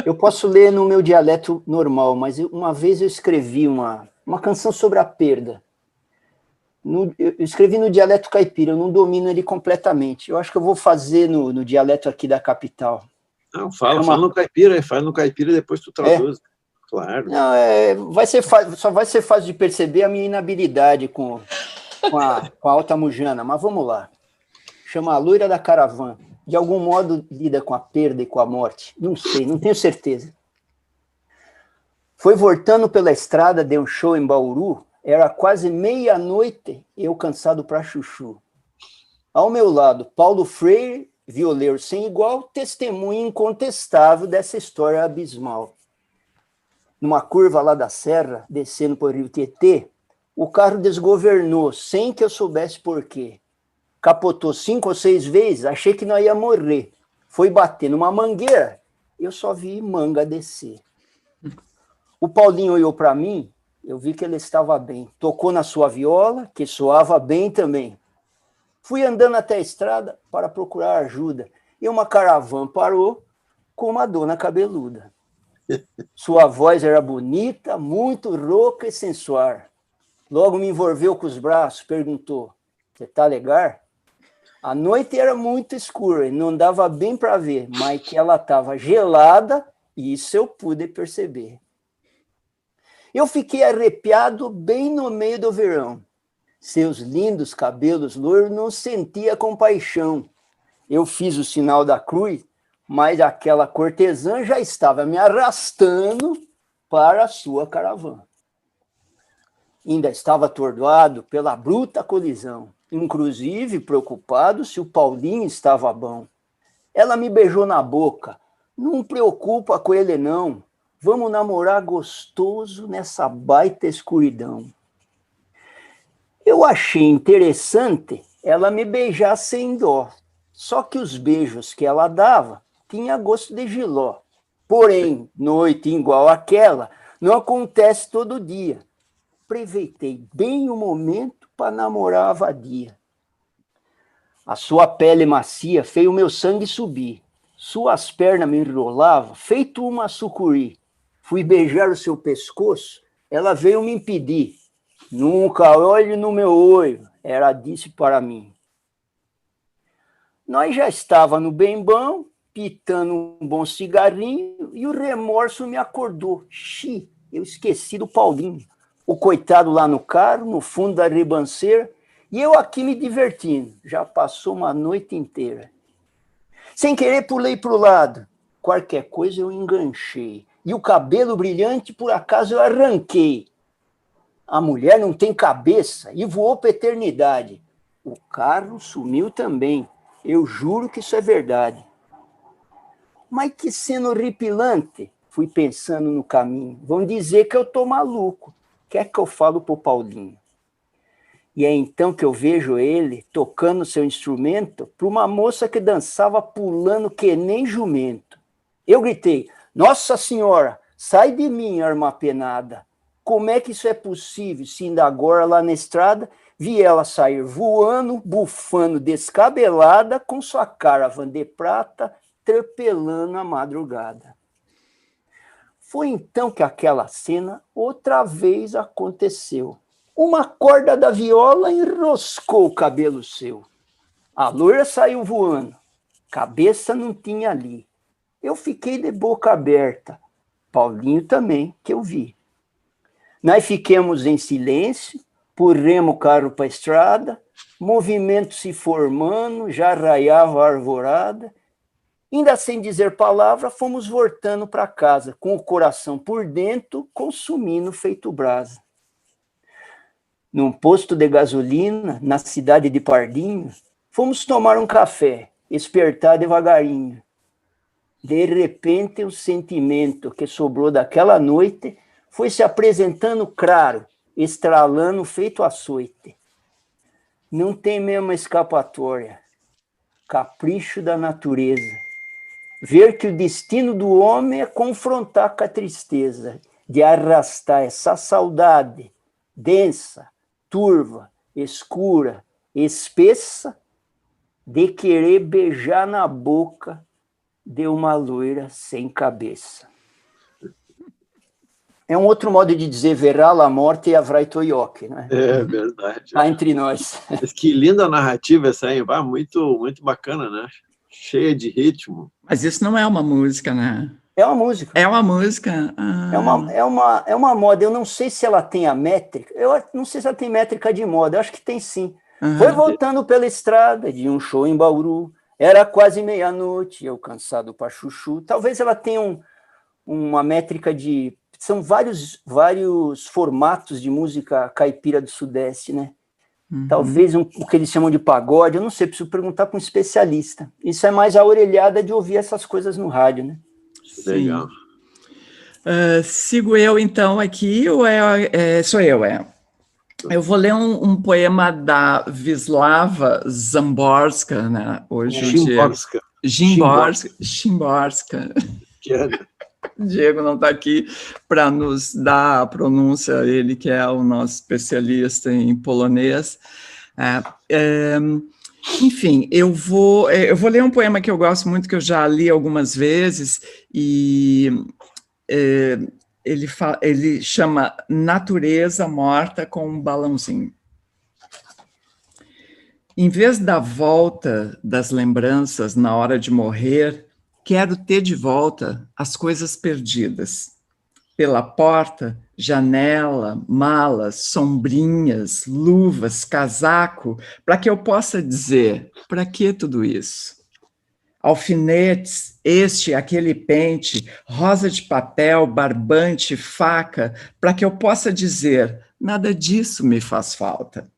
Eu posso ler no meu dialeto normal, mas uma vez eu escrevi uma canção sobre a perda. Eu escrevi no dialeto caipira, eu não domino ele completamente. Eu acho que eu vou fazer no dialeto aqui da capital. Não, fala no caipira e depois tu traduz. Claro. Não, só vai ser fácil de perceber a minha inabilidade com a alta mujana, mas vamos lá. Chama A Loira da Caravana. De algum modo lida com a perda e com a morte. Não sei, não tenho certeza. Foi voltando pela estrada, deu um show em Bauru, era quase meia-noite, eu cansado pra chuchu. Ao meu lado, Paulo Freire, violeiro sem igual, testemunha incontestável dessa história abismal. Numa curva lá da serra, descendo por Rio Tietê, o carro desgovernou, sem que eu soubesse por quê. Capotou 5 ou 6 vezes, achei que não ia morrer. Foi bater numa mangueira, eu só vi manga descer. O Paulinho olhou para mim, eu vi que ele estava bem. Tocou na sua viola, que soava bem também. Fui andando até a estrada para procurar ajuda, e uma caravana parou com uma dona cabeluda. Sua voz era bonita, muito rouca e sensual. Logo me envolveu com os braços, perguntou, você tá legal? A noite era muito escura e não dava bem para ver, mas que ela estava gelada, isso eu pude perceber. Eu fiquei arrepiado bem no meio do verão. Seus lindos cabelos loiros não sentia compaixão. Eu fiz o sinal da cruz, mas aquela cortesã já estava me arrastando para a sua caravana. Ainda estava atordoado pela bruta colisão, inclusive preocupado se o Paulinho estava bom. Ela me beijou na boca. Não preocupa com ele, não. Vamos namorar gostoso nessa baita escuridão. Eu achei interessante ela me beijar sem dó. Só que os beijos que ela dava tinham gosto de jiló. Porém, noite igual àquela não acontece todo dia. Aproveitei bem o momento para namorar a vadia. A sua pele macia fez o meu sangue subir. Suas pernas me enrolavam, feito uma sucuri. Fui beijar o seu pescoço, ela veio me impedir. Nunca olhe no meu olho, ela disse para mim. Nós já estávamos no bem bom, pitando um bom cigarrinho, e o remorso me acordou. Xi, eu esqueci do Paulinho. O coitado lá no carro, no fundo da ribanceira, e eu aqui me divertindo. Já passou uma noite inteira. Sem querer, pulei para o lado. Qualquer coisa eu enganchei. E o cabelo brilhante, por acaso, eu arranquei. A mulher não tem cabeça e voou para a eternidade. O carro sumiu também. Eu juro que isso é verdade. Mas que cena horripilante. Fui pensando no caminho. Vão dizer que eu tô maluco. Quer que eu falo pro Paulinho? E é então que eu vejo ele tocando seu instrumento para uma moça que dançava pulando que nem jumento. Eu gritei, Nossa Senhora, sai de mim, arma penada. Como é que isso é possível, se ainda agora lá na estrada vi ela sair voando, bufando descabelada, com sua caravan de prata, trepelando a madrugada. Foi então que aquela cena outra vez aconteceu. Uma corda da viola enroscou o cabelo seu. A loira saiu voando, cabeça não tinha ali. Eu fiquei de boca aberta, Paulinho também, que eu vi. Nós fiquemos em silêncio, purremos o carro para a estrada, movimento se formando, já raiava a arvorada. Ainda sem dizer palavra, fomos voltando para casa, com o coração por dentro, consumindo feito brasa. Num posto de gasolina, na cidade de Pardinho, fomos tomar um café, espertar devagarinho. De repente, o sentimento que sobrou daquela noite foi se apresentando claro, estralando feito açoite. Não tem mesmo escapatória. Capricho da natureza. Ver que o destino do homem é confrontar com a tristeza, de arrastar essa saudade densa, turva, escura, espessa, de querer beijar na boca de uma loira sem cabeça. É um outro modo de dizer verá la morte e avrai toioque, né? É verdade. Tá entre nós. Mas que linda narrativa essa aí, muito, muito bacana, né? Cheia de ritmo. Mas isso não é uma música, né? É uma música. É uma música. Ah. É uma moda. Eu não sei se ela tem a métrica. Eu não sei se ela tem métrica de moda. Eu acho que tem sim. Uhum. Foi voltando pela estrada de um show em Bauru. Era quase meia-noite. Eu cansado para chuchu. Talvez ela tenha uma métrica de... São vários formatos de música caipira do Sudeste, né? Uhum. Talvez o que eles chamam de pagode. Eu não sei, preciso perguntar para um especialista. Isso é mais a orelhada de ouvir essas coisas no rádio, né? Legal. Sigo eu, então, aqui, ou sou eu? Eu vou ler um poema da Wisława Szymborska, né? Hoje Szymborska. O Diego não está aqui para nos dar a pronúncia, ele que é o nosso especialista em polonês. Enfim, eu vou ler um poema que eu gosto muito, que eu já li algumas vezes, e ele chama Natureza Morta com um Balãozinho. Em vez da volta das lembranças na hora de morrer, quero ter de volta as coisas perdidas. Pela porta, janela, malas, sombrinhas, luvas, casaco, para que eu possa dizer, para que tudo isso? Alfinetes, aquele pente, rosa de papel, barbante, faca, para que eu possa dizer, nada disso me faz falta.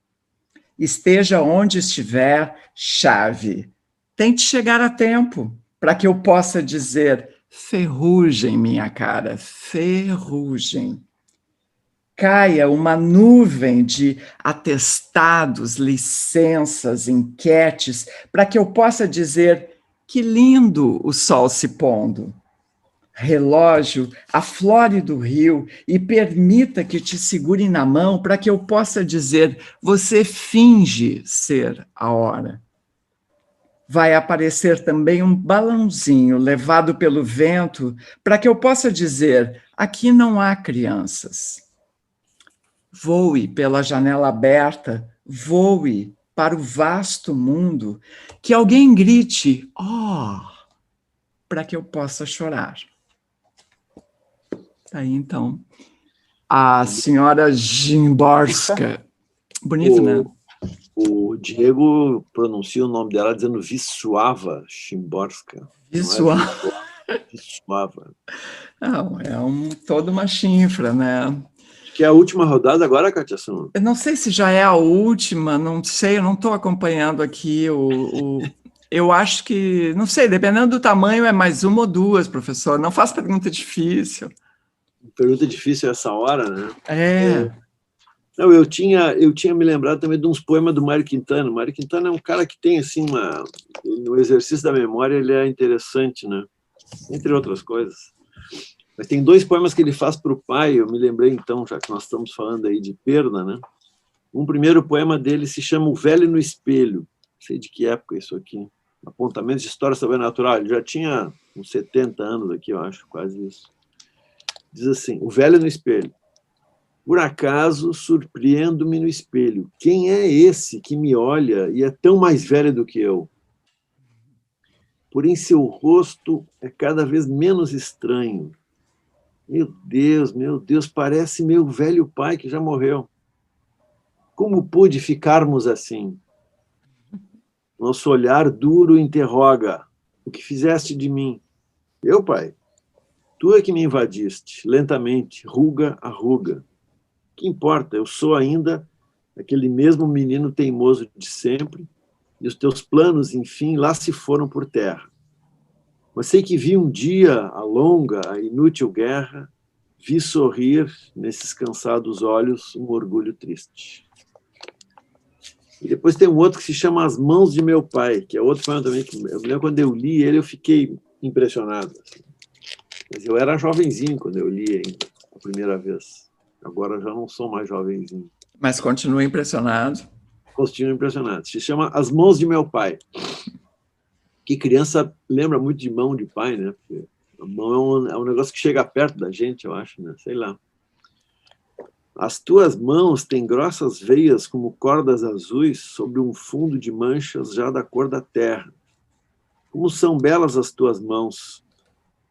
Esteja onde estiver, chave. Tente chegar a tempo, para que eu possa dizer, ferrugem, minha cara, ferrugem. Caia uma nuvem de atestados, licenças, enquetes, para que eu possa dizer, que lindo o sol se pondo. Relógio, aflore do rio e permita que te segure na mão para que eu possa dizer, você finge ser a hora. Vai aparecer também um balãozinho levado pelo vento para que eu possa dizer, aqui não há crianças. Voe pela janela aberta, voe para o vasto mundo, que alguém grite, para que eu possa chorar. Aí, então, a senhora Szymborska. Bonito, né? O Diego pronuncia o nome dela dizendo Wisława Szymborska. Wisława. Não, toda uma chifra, né? Que é a última rodada agora, Katia Suno? Eu não sei se já é a última, não sei, eu não estou acompanhando aqui eu acho que, não sei, dependendo do tamanho, é mais uma ou duas, professor. Não faça pergunta difícil. Pergunta difícil essa hora, né? Não, eu tinha me lembrado também de uns poemas do Mário Quintana. O Mário Quintana é um cara que tem, assim, no exercício da memória, ele é interessante, né? Entre outras coisas. Mas tem 2 poemas que ele faz para o pai, eu me lembrei então, já que nós estamos falando aí de perda, né? Um primeiro poema dele se chama O Velho no Espelho. Não sei de que época é isso aqui. Apontamentos de História Sobrenatural. Ele já tinha uns 70 anos aqui, eu acho, quase isso. Diz assim, O Velho no Espelho. Por acaso, surpreendo-me no espelho. Quem é esse que me olha e é tão mais velho do que eu? Porém, seu rosto é cada vez menos estranho. Meu Deus, parece meu velho pai que já morreu. Como pude ficarmos assim? Nosso olhar duro interroga. O que fizeste de mim? Eu, pai? Tu é que me invadiste, lentamente, ruga a ruga. Que importa? Eu sou ainda aquele mesmo menino teimoso de sempre, e os teus planos, enfim, lá se foram por terra. Mas sei que vi um dia a longa, a inútil guerra, vi sorrir nesses cansados olhos um orgulho triste. E depois tem um outro que se chama As Mãos de Meu Pai, que é outro poema também que eu me lembro quando eu li ele, eu fiquei impressionado. Assim. Mas eu era jovenzinho quando eu li ainda, a primeira vez. Agora já não sou mais jovenzinho. Mas continua impressionado. Continuo impressionado. Se chama As Mãos de Meu Pai. Que criança lembra muito de mão de pai, né? Porque a mão é um negócio que chega perto da gente, eu acho, né? Sei lá. As tuas mãos têm grossas veias como cordas azuis sobre um fundo de manchas já da cor da terra. Como são belas as tuas mãos,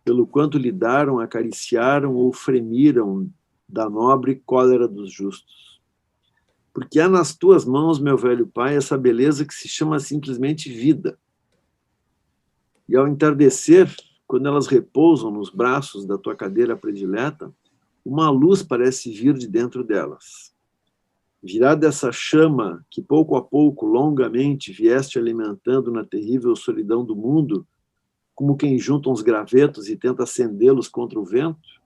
pelo quanto lidaram, acariciaram ou fremiram da nobre cólera dos justos. Porque há nas tuas mãos, meu velho pai, essa beleza que se chama simplesmente vida. E ao entardecer, quando elas repousam nos braços da tua cadeira predileta, uma luz parece vir de dentro delas. Virá dessa chama que pouco a pouco, longamente, vieste alimentando na terrível solidão do mundo, como quem junta uns gravetos e tenta acendê-los contra o vento?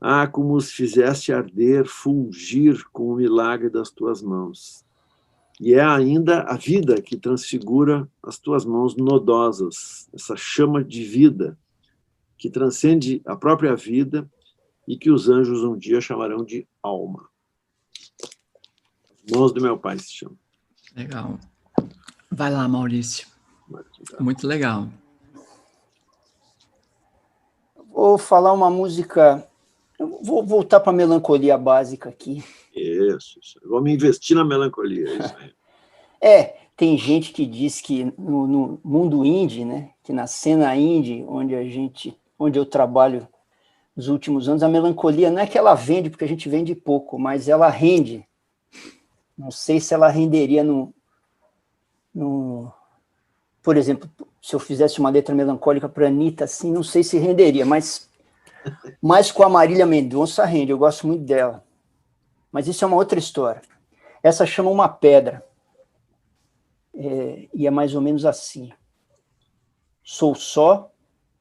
Ah, como os fizeste arder, fulgir com o milagre das tuas mãos. E é ainda a vida que transfigura as tuas mãos nodosas, essa chama de vida que transcende a própria vida e que os anjos um dia chamarão de alma. As mãos do meu pai se chama. Legal. Vai lá, Maurício. Muito legal. Vou falar uma música... Eu vou voltar para a melancolia básica aqui. Isso. Vamos investir na melancolia. É isso aí. Tem gente que diz que no mundo indie, né, que na cena indie, onde eu trabalho nos últimos anos, a melancolia não é que ela vende, porque a gente vende pouco, mas ela rende. Não sei se ela renderia por exemplo, se eu fizesse uma letra melancólica para a Anitta, assim, não sei se renderia, mas com a Marília Mendonça rende, eu gosto muito dela. Mas isso é uma outra história. Essa chama Uma Pedra. E é mais ou menos assim. Sou só,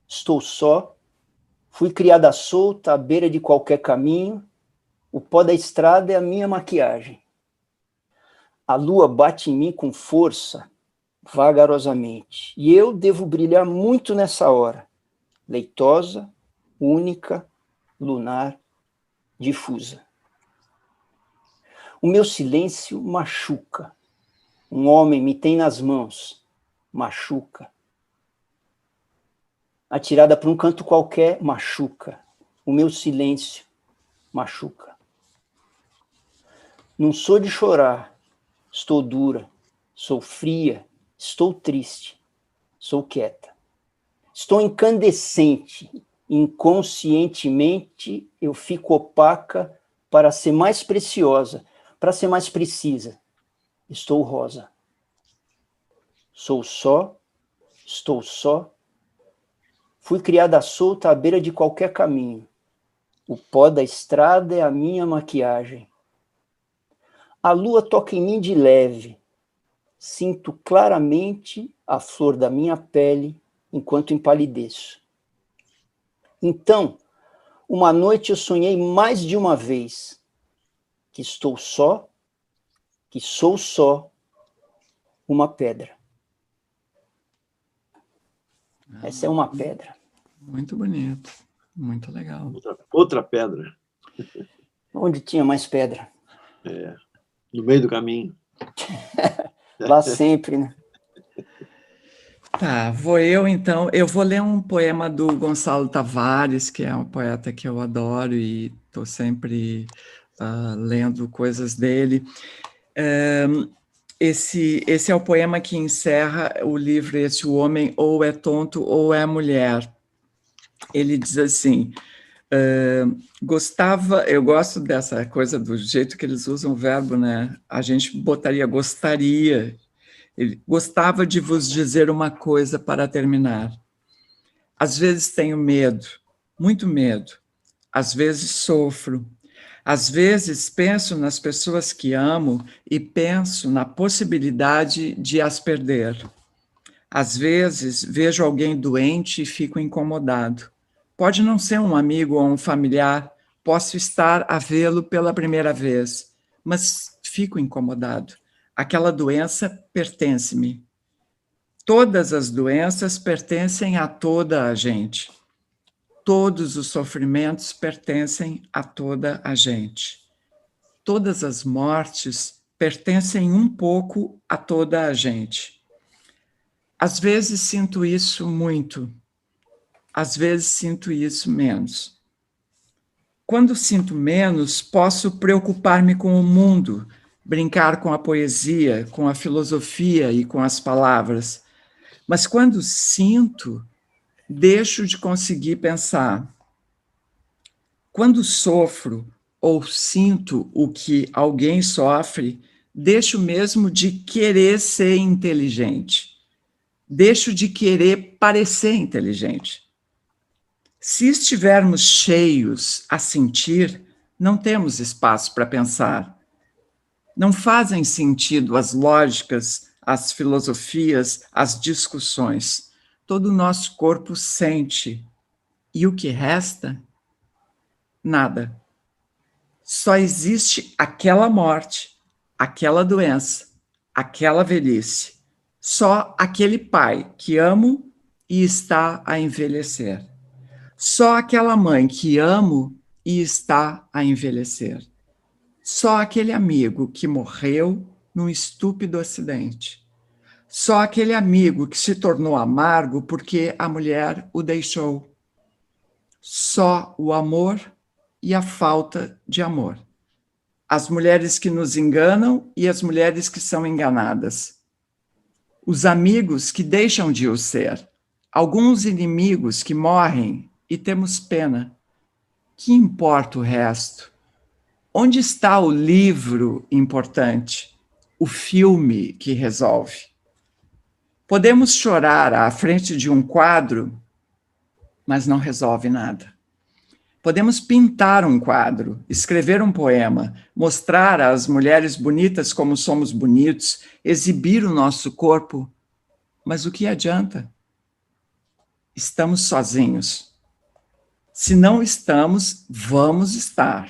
estou só, fui criada solta à beira de qualquer caminho, o pó da estrada é a minha maquiagem. A lua bate em mim com força, vagarosamente, e eu devo brilhar muito nessa hora, leitosa, única, lunar, difusa. O meu silêncio machuca. Um homem me tem nas mãos, machuca. Atirada para um canto qualquer, machuca. O meu silêncio machuca. Não sou de chorar, estou dura, sou fria, estou triste, sou quieta. Estou incandescente, inconscientemente eu fico opaca para ser mais preciosa, para ser mais precisa. estou rosa. Sou só, estou só. Fui criada solta à beira de qualquer caminho. O pó da estrada é a minha maquiagem. A lua toca em mim de leve. Sinto claramente a flor da minha pele enquanto empalideço. Então, uma noite eu sonhei mais de uma vez que estou só, que sou só uma pedra. Essa é uma pedra. Muito bonito, muito legal. Outra pedra. Onde tinha mais pedra? No meio do caminho. Lá sempre, né? Tá, vou eu então. Eu vou ler um poema do Gonçalo Tavares, que é um poeta que eu adoro e estou sempre lendo coisas dele. Esse é o poema que encerra o livro Esse o Homem ou é Tonto ou é Mulher. Ele diz assim: eu gosto dessa coisa do jeito que eles usam o verbo, né? A gente botaria gostaria. Ele gostava de vos dizer uma coisa para terminar. Às vezes tenho medo, muito medo. Às vezes sofro. Às vezes penso nas pessoas que amo e penso na possibilidade de as perder. Às vezes vejo alguém doente e fico incomodado. Pode não ser um amigo ou um familiar, posso estar a vê-lo pela primeira vez, mas fico incomodado. Aquela doença pertence-me. Todas as doenças pertencem a toda a gente. Todos os sofrimentos pertencem a toda a gente. Todas as mortes pertencem um pouco a toda a gente. Às vezes sinto isso muito, às vezes sinto isso menos. Quando sinto menos, posso preocupar-me com o mundo, brincar com a poesia, com a filosofia e com as palavras. Mas quando sinto, deixo de conseguir pensar. Quando sofro ou sinto o que alguém sofre, deixo mesmo de querer ser inteligente. Deixo de querer parecer inteligente. Se estivermos cheios a sentir, não temos espaço para pensar. Não fazem sentido as lógicas, as filosofias, as discussões. Todo o nosso corpo sente. E o que resta? Nada. Só existe aquela morte, aquela doença, aquela velhice. Só aquele pai que amo e está a envelhecer. Só aquela mãe que amo e está a envelhecer. Só aquele amigo que morreu num estúpido acidente. Só aquele amigo que se tornou amargo porque a mulher o deixou. Só o amor e a falta de amor. As mulheres que nos enganam e as mulheres que são enganadas. Os amigos que deixam de o ser. Alguns inimigos que morrem e temos pena. Que importa o resto? Onde está o livro importante? O filme que resolve? Podemos chorar à frente de um quadro, mas não resolve nada. Podemos pintar um quadro, escrever um poema, mostrar às mulheres bonitas como somos bonitos, exibir o nosso corpo, mas o que adianta? Estamos sozinhos. Se não estamos, vamos estar.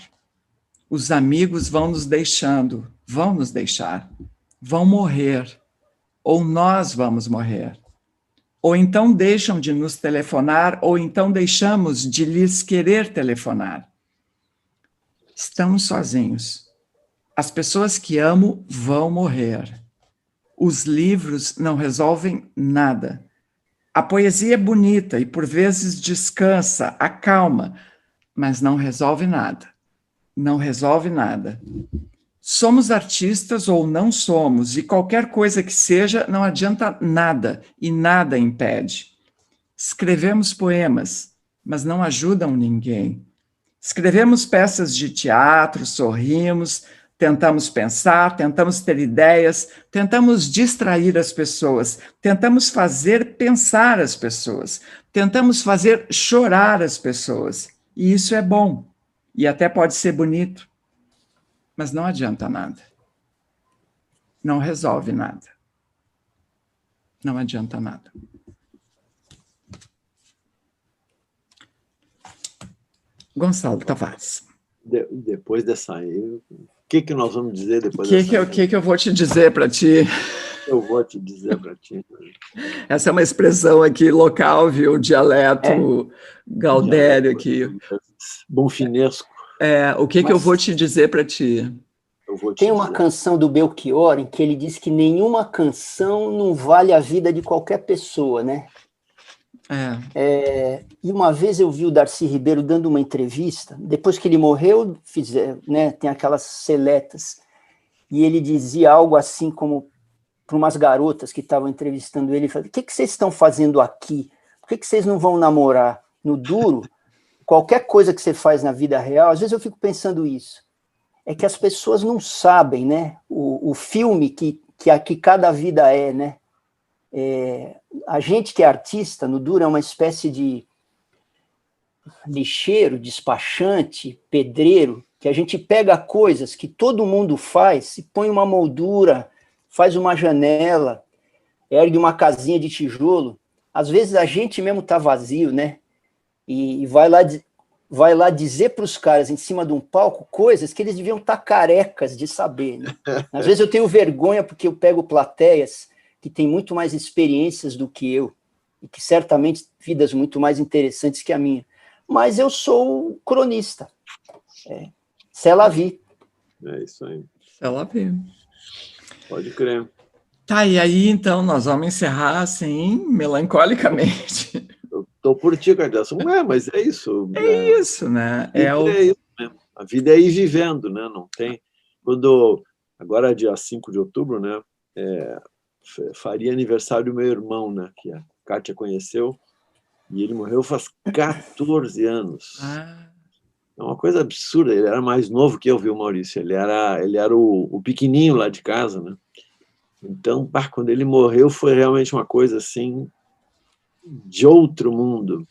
Os amigos vão nos deixando, vão nos deixar, vão morrer, ou nós vamos morrer. Ou então deixam de nos telefonar, ou então deixamos de lhes querer telefonar. Estamos sozinhos. As pessoas que amo vão morrer. Os livros não resolvem nada. A poesia é bonita e, por vezes, descansa, acalma, mas não resolve nada. Não resolve nada. Somos artistas ou não somos, e qualquer coisa que seja não adianta nada, e nada impede. Escrevemos poemas, mas não ajudam ninguém. Escrevemos peças de teatro, sorrimos, tentamos pensar, tentamos ter ideias, tentamos distrair as pessoas, tentamos fazer pensar as pessoas, tentamos fazer chorar as pessoas. E isso é bom, e até pode ser bonito, mas não adianta nada. Não resolve nada. Não adianta nada. Gonçalo Tavares. Depois dessa aí, o que nós vamos dizer depois dessa aí? O que eu vou te dizer para ti? Eu vou te dizer para ti. Essa é uma expressão aqui local, viu? Dialeto gaudério aqui. Bonfinesco. O que eu vou te dizer para ti? Tem uma canção do Belchior em que ele diz que nenhuma canção não vale a vida de qualquer pessoa, né? E uma vez eu vi o Darcy Ribeiro dando uma entrevista, depois que ele morreu, tem aquelas seletas, e ele dizia algo assim como para umas garotas que estavam entrevistando ele, o que vocês estão fazendo aqui? Por que vocês não vão namorar? No duro, qualquer coisa que você faz na vida real, às vezes eu fico pensando isso, é que as pessoas não sabem, né, o filme que cada vida é, né? A gente que é artista, no duro, é uma espécie de lixeiro, despachante, pedreiro, que a gente pega coisas que todo mundo faz e põe uma moldura, faz uma janela, ergue uma casinha de tijolo. Às vezes a gente mesmo está vazio, né? E vai lá dizer para os caras em cima de um palco coisas que eles deviam estar carecas de saber, né? Às vezes eu tenho vergonha porque eu pego plateias que têm muito mais experiências do que eu, e que certamente vidas muito mais interessantes que a minha. Mas eu sou cronista. C'est la vie. É isso aí. C'est la vie. Pode crer. Tá, e aí, então, nós vamos encerrar, assim, melancolicamente. Eu tô por ti, Cardeal. Mas é isso. É isso, né? É isso mesmo. A vida é ir vivendo, né? Não tem... Agora, dia 5 de outubro, né? Faria aniversário do meu irmão, né? Que a Kátia conheceu. E ele morreu faz 14 anos. É uma coisa absurda. Ele era mais novo que eu, viu, Maurício? Ele era o pequenininho lá de casa, né? Então, quando ele morreu, foi realmente uma coisa assim de outro mundo.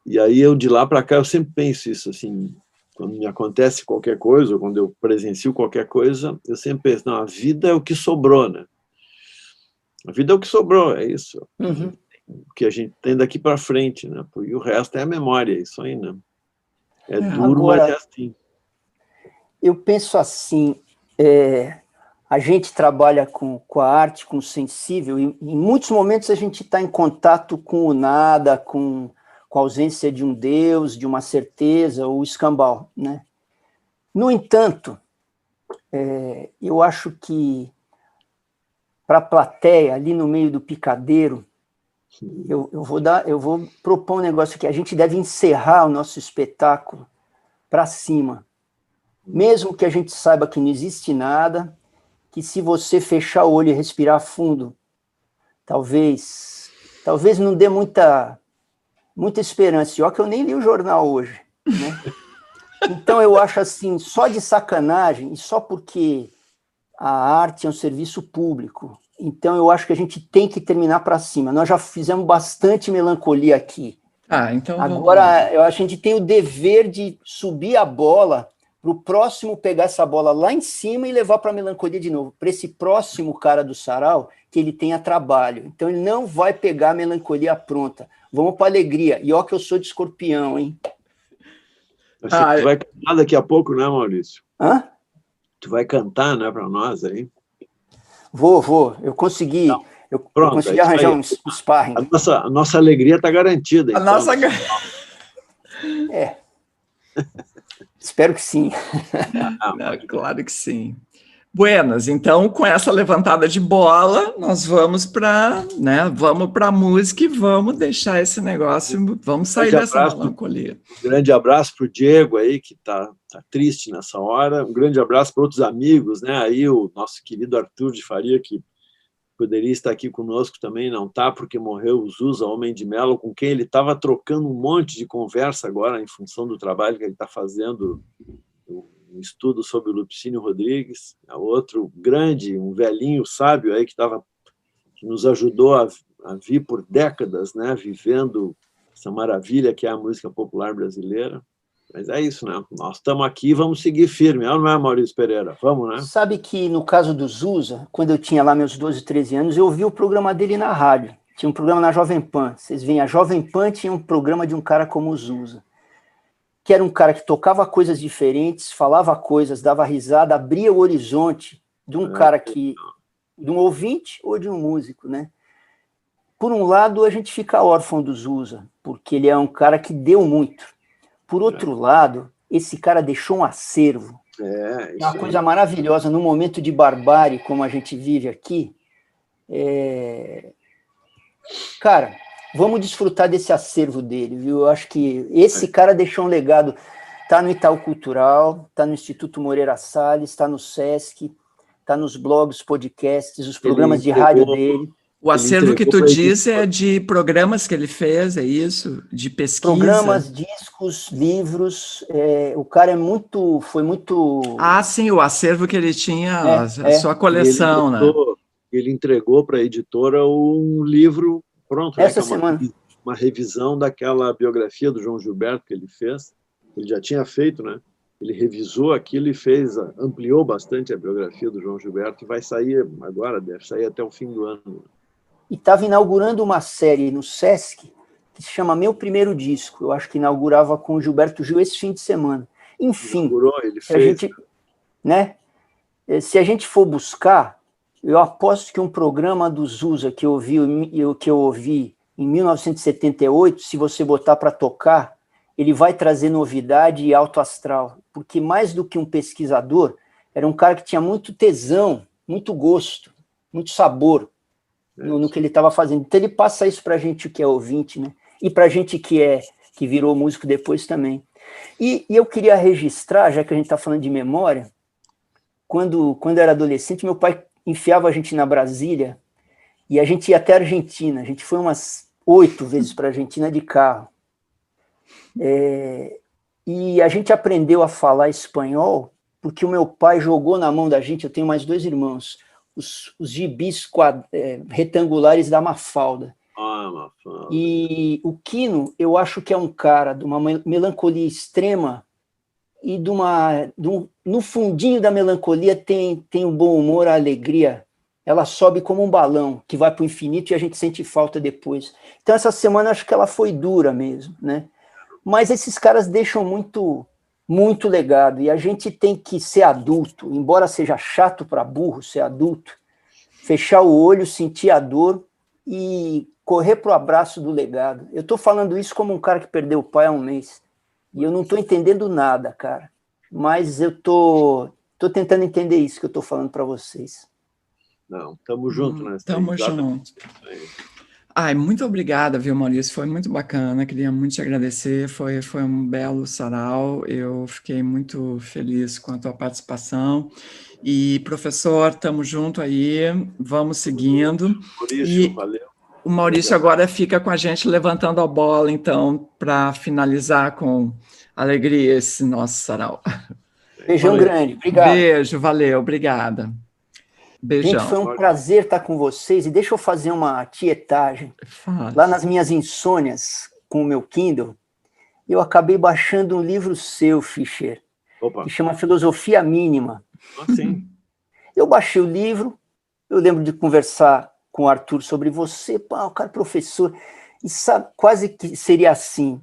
E aí eu de lá para cá eu sempre penso isso assim, quando me acontece qualquer coisa, ou quando eu presencio qualquer coisa, eu sempre penso, não, a vida é o que sobrou, né? A vida é o que sobrou, é isso. Uhum. O que a gente tem daqui para frente, né? E o resto é a memória, é isso aí, né? É duro, agora, mas é assim. Eu penso assim, a gente trabalha com a arte, com o sensível, e em muitos momentos a gente está em contato com o nada, com a ausência de um Deus, de uma certeza, ou escambau, né? No entanto, eu acho que para a plateia, ali no meio do picadeiro, eu vou propor um negócio aqui. A gente deve encerrar o nosso espetáculo para cima. Mesmo que a gente saiba que não existe nada, que se você fechar o olho e respirar fundo, talvez não dê muita esperança. E ó, que eu nem li o jornal hoje, né? Então eu acho assim, só de sacanagem, e só porque a arte é um serviço público, então eu acho que a gente tem que terminar para cima. Nós já fizemos bastante melancolia aqui. Então agora eu acho que a gente tem o dever de subir a bola para o próximo pegar essa bola lá em cima e levar para a melancolia de novo, para esse próximo cara do sarau, que ele tenha trabalho. Então ele não vai pegar a melancolia pronta. Vamos para a alegria. E ó que eu sou de Escorpião, hein? Tu vai cantar daqui a pouco, né, Maurício? Hã? Tu vai cantar, né, para nós aí? Vou. Eu consegui. Eu consegui arranjar um sparring. A nossa alegria está garantida. A então. nossa... Espero que sim. Claro que sim. Buenas, então, com essa levantada de bola, nós vamos para a música e vamos deixar esse negócio, vamos sair dessa melancolia. Um grande abraço para o Diego aí, que está triste nessa hora. Um grande abraço para outros amigos, né? Aí o nosso querido Arthur de Faria, que poderia estar aqui conosco também, não está, porque morreu o Zusa, Homem de Melo, com quem ele estava trocando um monte de conversa agora, em função do trabalho que ele está fazendo um estudo sobre o Lupicínio Rodrigues, outro grande, um velhinho sábio aí que nos ajudou a vir por décadas, né, vivendo essa maravilha que é a música popular brasileira. Mas é isso, né? Nós estamos aqui, vamos seguir firme, não é, Maurício Pereira? Vamos, né? Sabe que no caso do Zusa, quando eu tinha lá meus 12, 13 anos, eu ouvi o programa dele na rádio. Tinha um programa na Jovem Pan. Vocês veem, a Jovem Pan tinha um programa de um cara como o Zusa, que era um cara que tocava coisas diferentes, falava coisas, dava risada, abria o horizonte de um cara que... de um ouvinte ou de um músico, né? Por um lado, a gente fica órfão do Zusa, porque ele é um cara que deu muito. Por outro lado, esse cara deixou um acervo. Uma coisa maravilhosa, num momento de barbárie, como a gente vive aqui. Cara, vamos desfrutar desse acervo dele, viu? Eu acho que esse cara deixou um legado. Está no Itaú Cultural, está no Instituto Moreira Salles, está no Sesc, está nos blogs, podcasts, os programas de rádio dele. O acervo que tu diz é de programas que ele fez, é isso? De pesquisa? Programas, discos, livros. O cara foi muito... Ah, sim, o acervo que ele tinha, a sua coleção, ele entregou para a editora um livro pronto. Essa semana. Uma revisão daquela biografia do João Gilberto que ele fez. Ele já tinha feito, né? Ele revisou aquilo e ampliou bastante a biografia do João Gilberto, e vai sair agora, deve sair até o fim do ano. E estava inaugurando uma série no Sesc que se chama Meu Primeiro Disco. Eu acho que inaugurava com o Gilberto Gil esse fim de semana. Enfim, ele fez. Se a gente for buscar, eu aposto que um programa do Zusa que eu ouvi em 1978, se você botar para tocar, ele vai trazer novidade e alto astral. Porque mais do que um pesquisador, era um cara que tinha muito tesão, muito gosto, muito sabor no que ele estava fazendo. Então ele passa isso para a gente que é ouvinte, né? E para a gente que virou músico depois também. E eu queria registrar, já que a gente está falando de memória, quando eu era adolescente, meu pai enfiava a gente na Brasília e a gente ia até a Argentina. A gente foi umas 8 vezes para a Argentina de carro. E a gente aprendeu a falar espanhol porque o meu pai jogou na mão da gente, eu tenho mais 2 irmãos, os gibis retangulares da Mafalda. Mafalda. E o Quino, eu acho que é um cara de uma melancolia extrema e no fundinho da melancolia tem o bom humor, a alegria. Ela sobe como um balão que vai para o infinito e a gente sente falta depois. Então essa semana acho que ela foi dura mesmo, né? Mas esses caras deixam muito, muito legado, e a gente tem que ser adulto, embora seja chato para burro ser adulto, fechar o olho, sentir a dor e correr para o abraço do legado. Eu estou falando isso como um cara que perdeu o pai há um mês, e eu não estou entendendo nada, cara, mas eu tô tentando entender isso que eu estou falando para vocês. Não, estamos juntos, né? Estamos juntos. Ai, muito obrigada, viu, Maurício? Foi muito bacana, queria muito te agradecer, foi um belo sarau, eu fiquei muito feliz com a tua participação. E, professor, estamos junto aí, vamos seguindo. Maurício, valeu. O Maurício agora fica com a gente levantando a bola, então, para finalizar com alegria esse nosso sarau. Beijão grande, obrigado. Beijo, valeu, obrigada. Beijão. Gente, foi um prazer estar com vocês, e deixa eu fazer uma tietagem. Lá nas minhas insônias com o meu Kindle, eu acabei baixando um livro seu, Fischer, que chama Filosofia Mínima. Sim. Eu baixei o livro, eu lembro de conversar com o Arthur sobre você, o cara é professor, e sabe, quase que seria assim,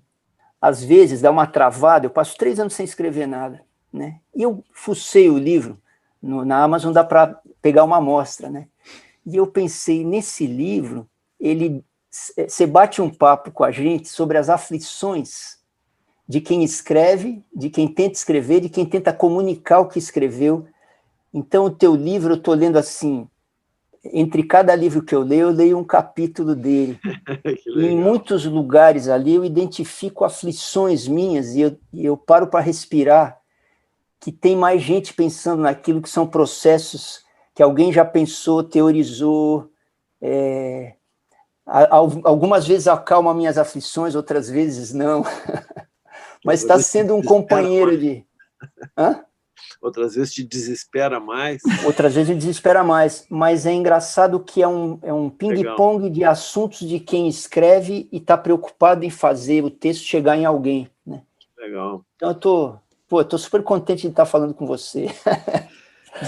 às vezes dá uma travada, eu passo 3 anos sem escrever nada, né? E eu fucei o livro, na Amazon dá para pegar uma amostra, né? E eu pensei, nesse livro, você bate um papo com a gente sobre as aflições de quem escreve, de quem tenta escrever, de quem tenta comunicar o que escreveu. Então, o teu livro, eu estou lendo assim, entre cada livro que eu leio um capítulo dele. E em muitos lugares ali eu identifico aflições minhas e eu paro para respirar, que tem mais gente pensando naquilo, que são processos que alguém já pensou, teorizou. Algumas vezes acalma minhas aflições, outras vezes não. Mas está sendo um companheiro de... Hã? outras vezes te desespera mais. Outras vezes desespera mais, mas é engraçado que é um ping-pong de assuntos de quem escreve e está preocupado em fazer o texto chegar em alguém, né? Legal. Então eu tô super contente de estar falando com você.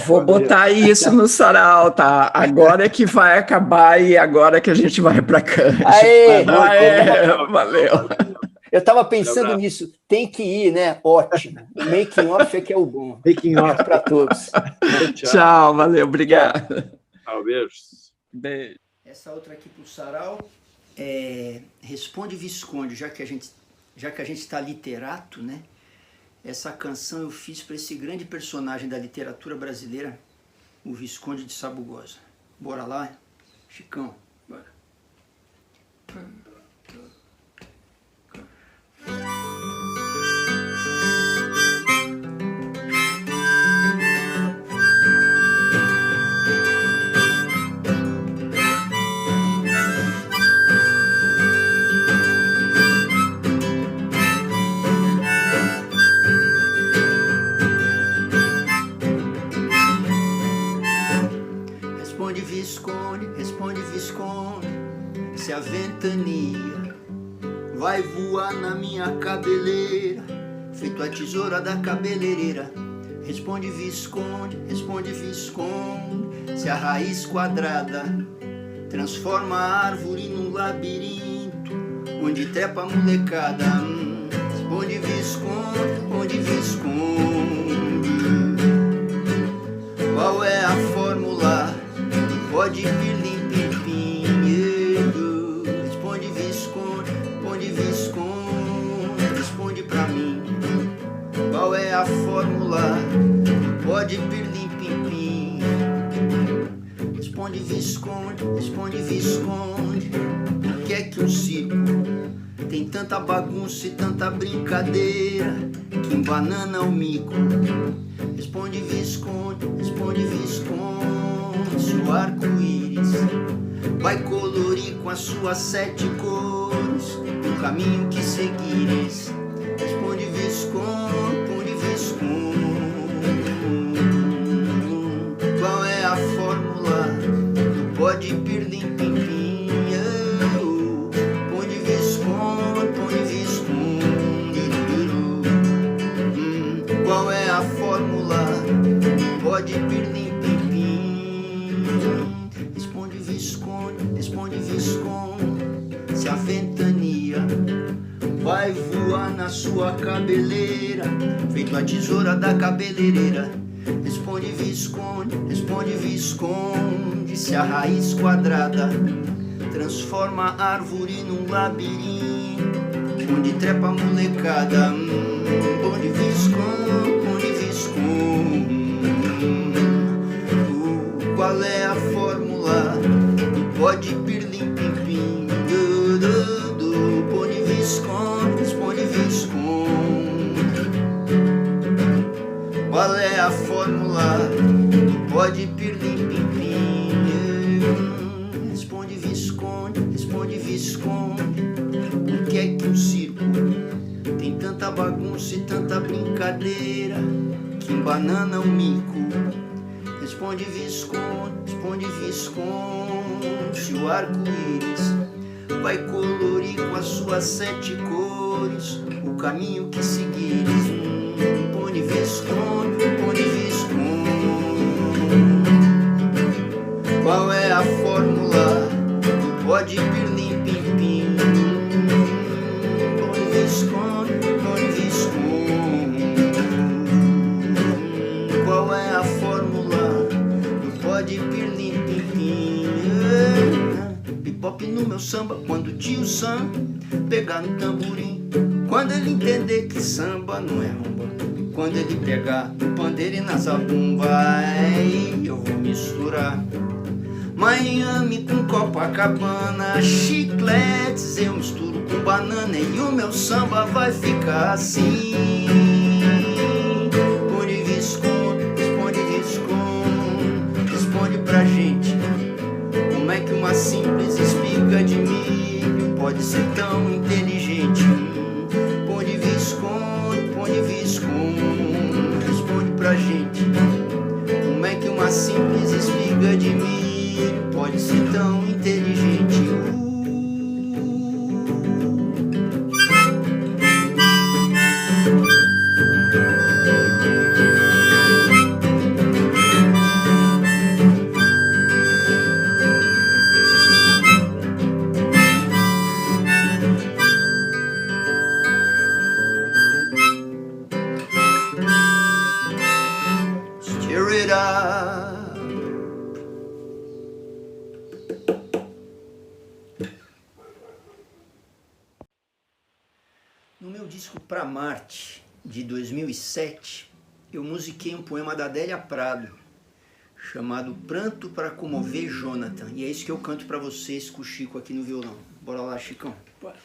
Vou botar isso no sarau, tá? Agora é que vai acabar e agora que a gente vai para Cannes. Aê! Valeu. Eu estava pensando nisso, tem que ir, né? Ótimo. O making off é que é o bom. Making off para todos. Tchau, valeu, obrigado. Tchau, beijos. Beijo. Essa outra aqui para o sarau Responde Visconde, já que a gente está literato, né? Essa canção eu fiz para esse grande personagem da literatura brasileira, o Visconde de Sabugosa. Bora lá, Chicão? Bora. Responde Visconde, se a ventania vai voar na minha cabeleira, feito a tesoura da cabeleireira. Responde Visconde, se a raiz quadrada transforma a árvore num labirinto, onde trepa a molecada. Responde Visconde, qual é a fórmula? Pode pirlim pim. Responde Visconde, responde pra mim. Qual é a fórmula? Pode pirlim pim. Responde Visconde, por que é que um circo tem tanta bagunça e tanta brincadeira que embanana o mico? Responde Visconde, se o arco-íris vai colorir com as suas 7 cores o caminho que seguires. Responde Visconde, qual é a fórmula do pode pirlim pim pim? Responde Visconde, qual é a fórmula do pode pirlim pim pim? Responde Visconde, se a ventania vai voar na sua cabeleira, feito a tesoura da cabeleireira. Responde Visconde, se a raiz quadrada transforma a árvore num labirinto, onde trepa a molecada. Responde Visconde, qual é a fórmula do pode pirlim pim pim? Responde Visconde, qual é a fórmula do pode pirlim pim pim? Responde Visconde, por que é que o circo tem tanta bagunça e tanta brincadeira que embanana o mico? Responde Visconde, se o arco-íris vai colorir com as suas 7 cores o caminho que seguires. Responde Visconde, qual é a fórmula do pode pirlim pim pim? Responde Visconde, qual é a fórmula do pode pirlim pim pim? Bebop no meu samba, quando o tio Sam pegar no tamborim, quando ele entender que samba não é rumba, quando ele pegar no pandeiro e na zabumba, eu vou misturar Miami com Copacabana, chicletes eu misturo com banana e o meu samba vai ficar assim. Responde Visconde, responde pra gente, como é que uma simples espiga de milho pode ser tão inteligente? Responde Visconde, responde pra gente. Como é que uma simples espiga de milho pode ser tão inteligente? Stir it up. No meu disco Pra Marte, de 2007, eu musiquei um poema da Adélia Prado, chamado Pranto para Comover Jonathan. E é isso que eu canto pra vocês com o Chico aqui no violão. Bora lá, Chicão. Bora.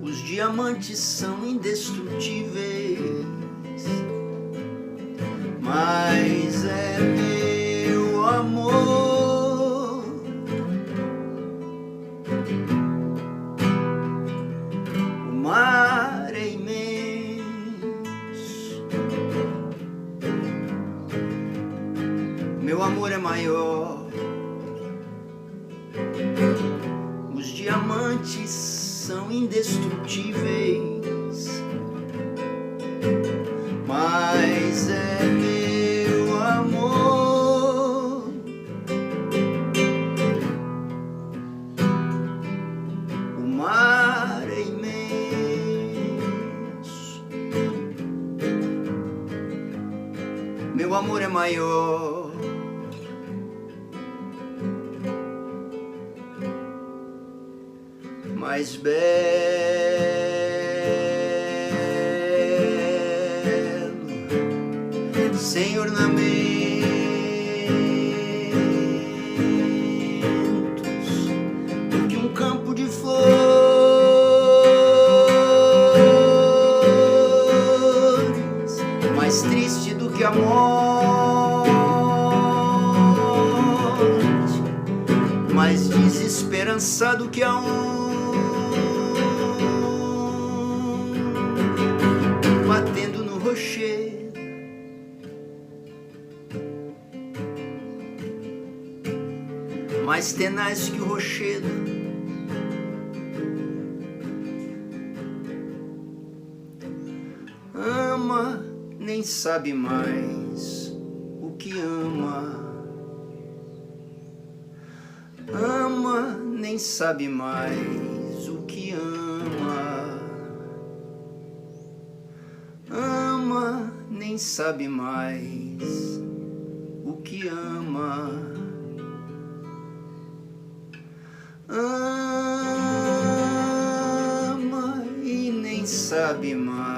Os diamantes são indestrutíveis, mas é meu amor. O mar é imenso, meu amor é maior. Os diamantes são indestrutíveis, mas é meu amor. O mar é imenso, meu amor é maior. Mais belo, sem ornamentos, do que um campo de flores, mais triste do que a morte, mais desesperançado que a batendo no rochedo, mais tenaz que o rochedo. Ama, nem sabe mais o que ama. Ama, nem sabe mais o que ama. Ama, nem sabe mais o que ama. Ama e nem sabe mais.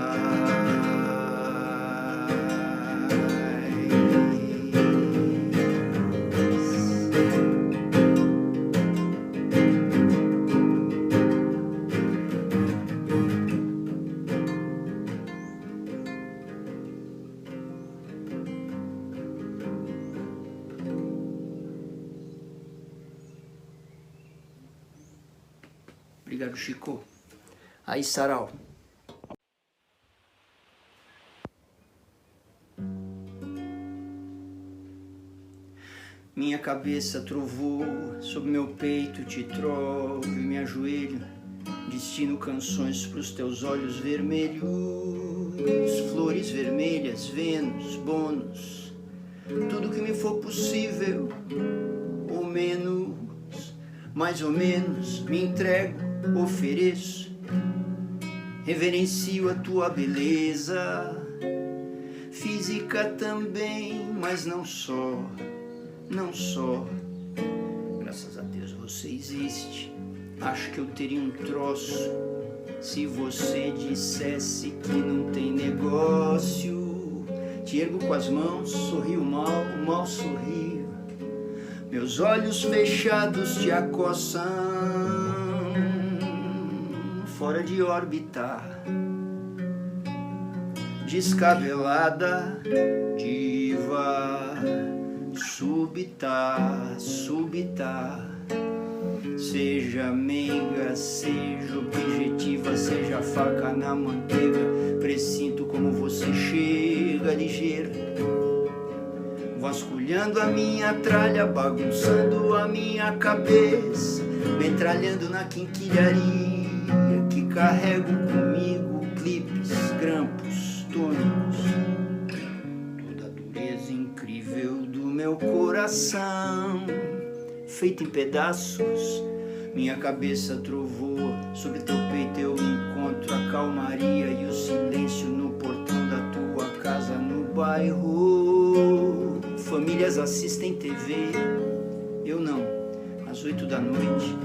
Obrigado, Chico. Aí, Sarau. Minha cabeça trovou, sob meu peito te trovo e me ajoelho. Destino canções pros teus olhos vermelhos, flores vermelhas, Vênus, bônus, tudo que me for possível, ou menos, mais ou menos, me entrego, ofereço, reverencio a tua beleza, física também, mas não só, não só. Graças a Deus você existe. Acho que eu teria um troço se você dissesse que não tem negócio. Te ergo com as mãos, sorrio mal, mal sorrio. Meus olhos fechados te acossam, fora de órbita, descabelada, diva, súbita, súbita. Seja meiga, seja objetiva, seja faca na manteiga. Presinto como você chega ligeira, vasculhando a minha tralha, bagunçando a minha cabeça, metralhando na quinquilharia que carrego comigo, clipes, grampos, tônicos, toda a dureza incrível do meu coração, feita em pedaços. Minha cabeça trovou, sobre teu peito eu encontro a calmaria e o silêncio no portão da tua casa no bairro. Famílias assistem TV, eu não, às 8 da noite.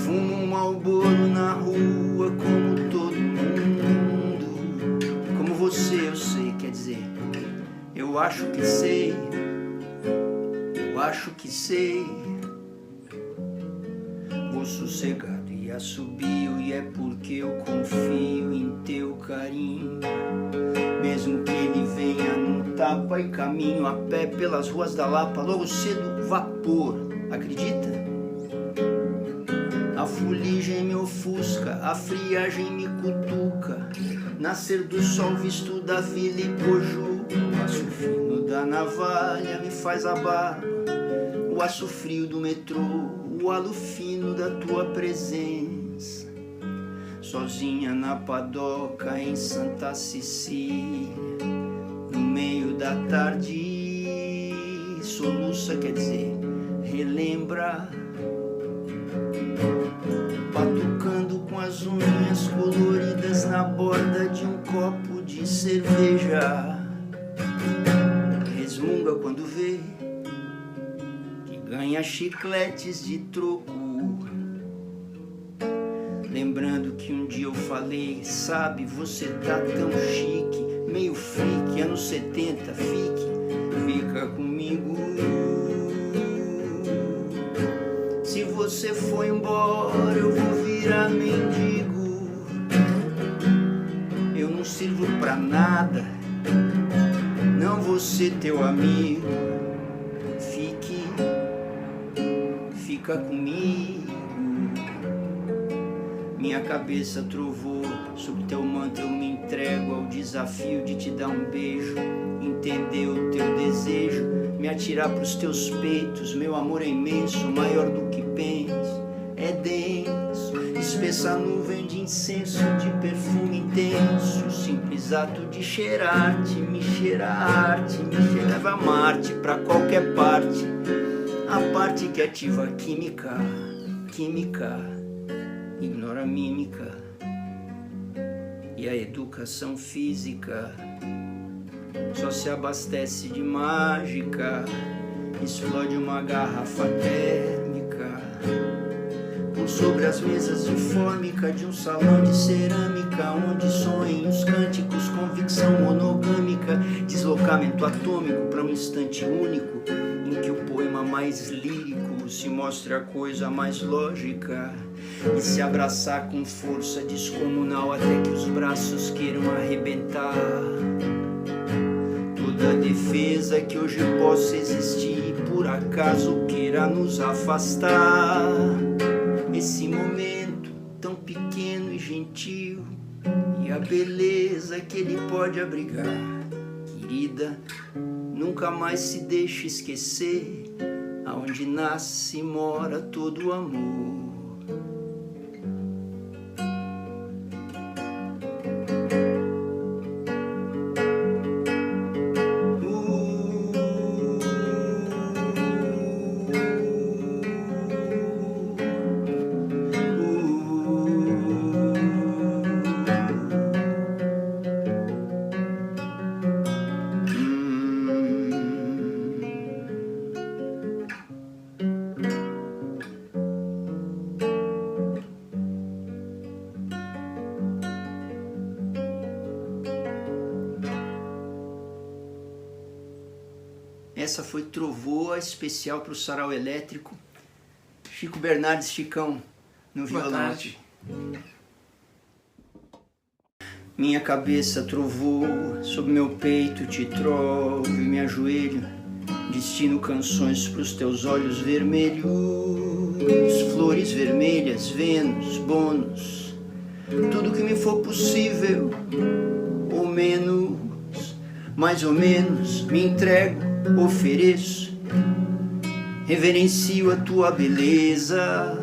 Fumo um Marlboro na rua como todo mundo. Como você eu sei, quer dizer, eu acho que sei, eu acho que sei. Vou sossegado e assobio, e é porque eu confio em teu carinho. Mesmo que ele venha num tapa e caminho a pé pelas ruas da Lapa, logo cedo vapor, acredita? A fuligem me ofusca, a friagem me cutuca. Nascer do sol visto da vila e poju. O aço fino da navalha me faz a barba, o aço frio do metrô, o halo fino da tua presença. Sozinha na padoca em Santa Cecília, no meio da tarde, soluça, quer dizer, relembra, batucando com as unhas coloridas na borda de um copo de cerveja. Resmunga quando vê que ganha chicletes de troco, lembrando que um dia eu falei, sabe, você tá tão chique, meio freak, anos 70, fica comigo. Se você for embora eu vou virar mendigo, eu não sirvo pra nada, não vou ser teu amigo. Fica comigo. Minha cabeça trovou, sob teu manto eu me entrego ao desafio de te dar um beijo, entender o teu desejo, me atirar pros teus peitos. Meu amor é imenso, maior do que penso, é denso, espessa nuvem de incenso, de perfume intenso. O simples ato de cheirar-te, me cheirar-te, me leva a Marte, pra qualquer parte, a parte que ativa a química, ignora a mímica e a educação física. Só se abastece de mágica, explode uma garrafa térmica por sobre as mesas de fórmica de um salão de cerâmica, onde soem os cânticos, convicção monogâmica, deslocamento atômico para um instante único em que o poema mais lírico se mostra a coisa mais lógica e se abraçar com força descomunal até que os braços queiram arrebentar. Toda defesa que hoje possa existir por acaso queira nos afastar. Esse momento tão pequeno e gentil e a beleza que ele pode abrigar, querida, nunca mais se deixe esquecer aonde nasce e mora todo o amor. Essa foi Trovoa, especial para o Sarau Elétrico. Chico Bernardes, Chicão, no violão. Boa tarde. Minha cabeça trovoa, sob meu peito te trovo e me ajoelho. Destino canções pros teus olhos vermelhos, flores vermelhas, Vênus, bônus, tudo que me for possível, ou menos, mais ou menos, me entrego, ofereço, reverencio a tua beleza,